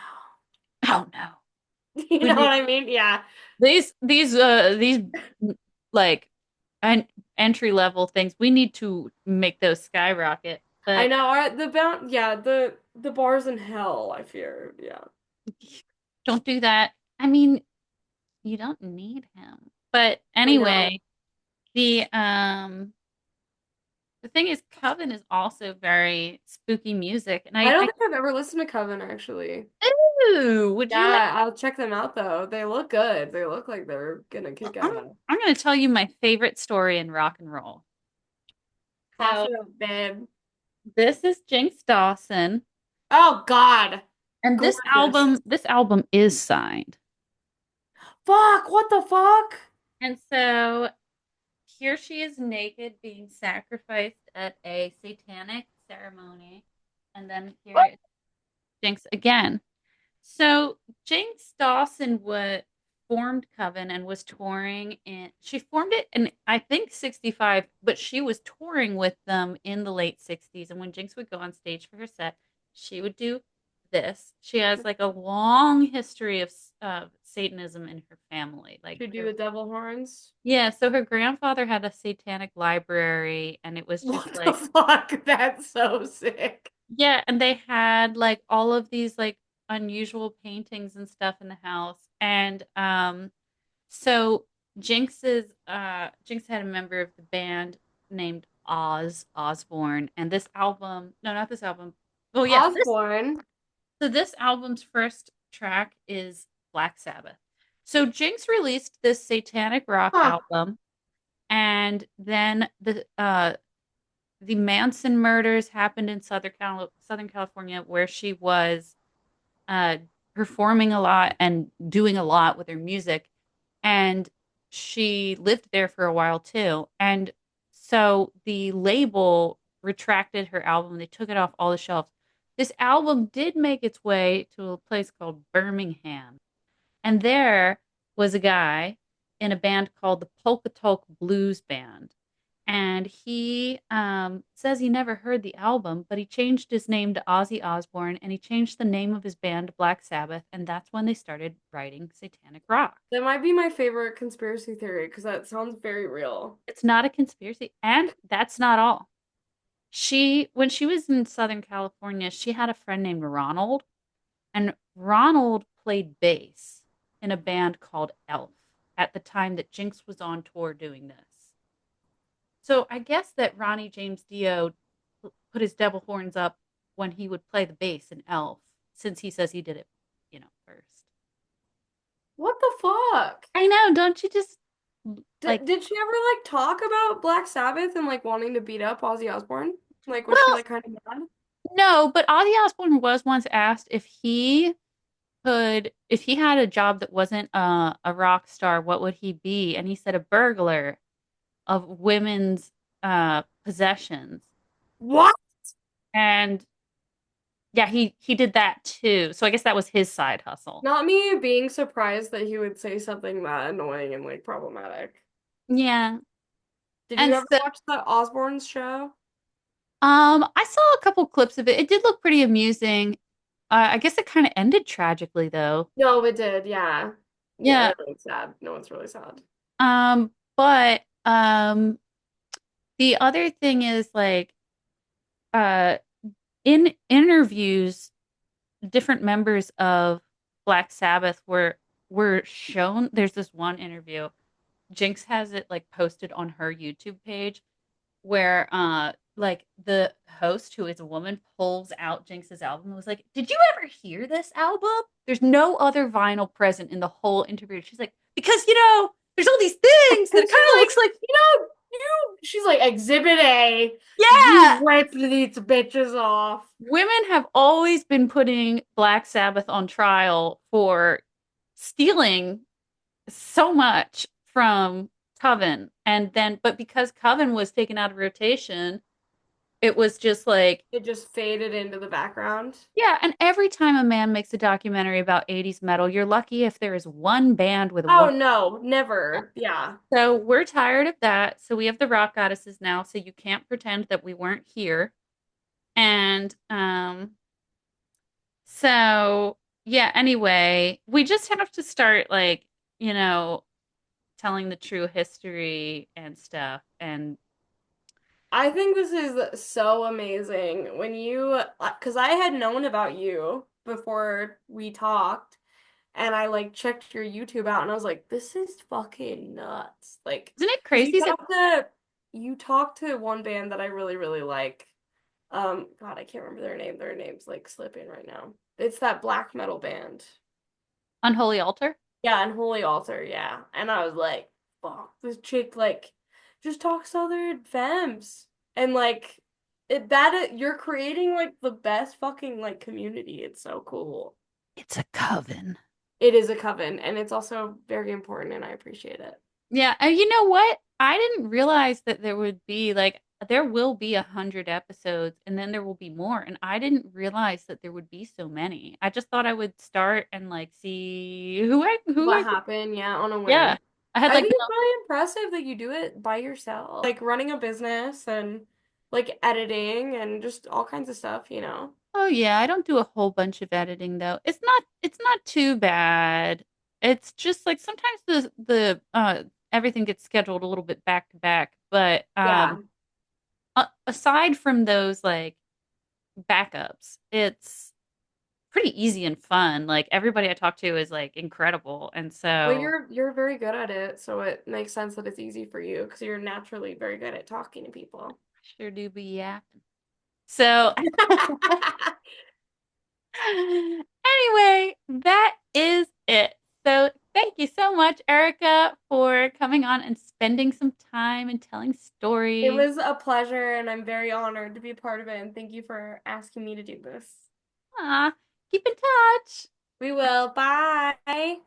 Oh no. You We know need what I mean? Yeah. these like en entry level things. We need to make those skyrocket. I But know. Yeah, the bars in hell, I fear. Yeah. don't do that. I mean, you don't need him. But I know. anyway, the um the thing is Coven is also very spooky music. And I don't I think I've ever listened to Coven actually. ooh, would you like Yeah, I'll check them out though. They look good. They look like they're gonna kick I'm ass. I'm gonna tell you my favorite story in rock and roll. Cough So it up, babe. this is Jinx Dawson. Oh God. And this Gorgeous. album, this album is signed. Fuck, what the fuck? And so here she is naked being sacrificed at a satanic ceremony. And then here What? is Jinx again. So Jinx Dawson was formed Coven and was touring she formed it in I think 65, but she was touring with them in the late 60s. And when Jinx would go on stage for her set, she would do this. She has like a long history of Satanism in her family. Like Should do her the devil horns? yeah, so her grandfather had a satanic library and it was just What the like fuck? That's so sick. yeah, and they had like all of these like unusual paintings and stuff in the house. And so Jinx had a member of the band named Osborne, and this album, no, not this album. Oh yeah, Osborne. this album's first track is Black Sabbath. So Jinx released this satanic rock Huh. album, and then the Manson murders happened in Southern California, where she was uh, performing a lot and doing a lot with her music. And she lived there for a while too. And so the label retracted her album. They took it off all the shelves. This album did make its way to a place called Birmingham. And there was a guy in a band called the Polka Tulk Blues Band. And he says he never heard the album, but he changed his name to Ozzy Osbourne and he changed the name of his band to Black Sabbath. And that's when they started writing satanic rock. That might be my favorite conspiracy theory because that sounds very real. It's not a conspiracy. And that's not all. when she was in Southern California, she had a friend named Ronald, and Ronald played bass in a band called Elf at the time that Jinx was on tour doing this. So I guess that Ronnie James Dio put his devil horns up when he would play the bass in Elf, since he says he did it, first. What the fuck? I know, don't you just D like, did she ever like talk about Black Sabbath and like wanting to beat up Ozzy Osbourne? Like, was she well, like kind of mad? no, but Ozzy Osbourne was once asked if he had a job that wasn't a rock star, what would he be? And he said a burglar of women's possessions. What? And yeah, he did that too. So I guess that was his side hustle. Not me being surprised that he would say something that annoying and like problematic. Yeah. Did you And ever so watch the Osbournes show? I saw a couple clips of it. It did look pretty amusing. I guess it kind of ended tragically though. No, it did, yeah. Yeah, Yeah. everyone's sad. No one's really sad. But the other thing is like uh in interviews, different members of Black Sabbath were shown. There's this one interview. Jinx has it like posted on her YouTube page where like the host, who is a woman, pulls out Jinx's album and was like, "Did you ever hear this album? There's no other vinyl present in the whole interview." She's like, "Because there's all these things that And it kind she's of like, looks like." she's like, Exhibit A, Yeah, you ripped these bitches off. women have always been putting Black Sabbath on trial for stealing so much from Coven. And then, but because Coven was taken out of rotation, it was just like, It just faded into the background. yeah. And every time a man makes a documentary about 80s metal, you're lucky if there is one band with Oh one. no, never. Yeah. So we're tired of that. So we have the Rock Goddesses now. So you can't pretend that we weren't here. And so yeah, anyway, we just have to start like, you know, telling the true history and stuff. And I think this is so amazing when because I had known about you before we talked, and I like checked your YouTube out, and I was like, this is fucking nuts. Like, isn't it because crazy that you talked to one band that I really, really like. God, I can't remember their name. Their name's like slipping right now. It's that black metal band. Unholy Altar? Yeah, and Holy Altar, yeah. And I was like, fuck, this chick like just talks to other femmes. And like you're creating like the best fucking like community. It's so cool. It's a coven. It is a coven and it's also very important and I appreciate it. Yeah, and you know what? I didn't realize that there would be like there will be 100 episodes and then there will be more. And I didn't realize that there would be so many. I just thought I would start and like see who What I could. happened, yeah, on a Yeah. whim. I had I like think no. it's really impressive that you do it by yourself. Like running a business and like editing and just all kinds of stuff, you know? Oh yeah, I don't do a whole bunch of editing though. It's not too bad. It's just like sometimes the everything gets scheduled a little bit back to back, but Yeah. aside from those like backups, it's pretty easy and fun. Like everybody I talk to is like incredible. And Well, so you're very good at it, so it makes sense that it's easy for you because you're naturally very good at talking to people. I sure do be yapping. So anyway, that is it. So thank you so much, Erica, for coming on and spending some time and telling It stories. was a pleasure, and I'm very honored to be a part of it, and thank you for asking me to do this. Ah, keep in touch. We will. Bye.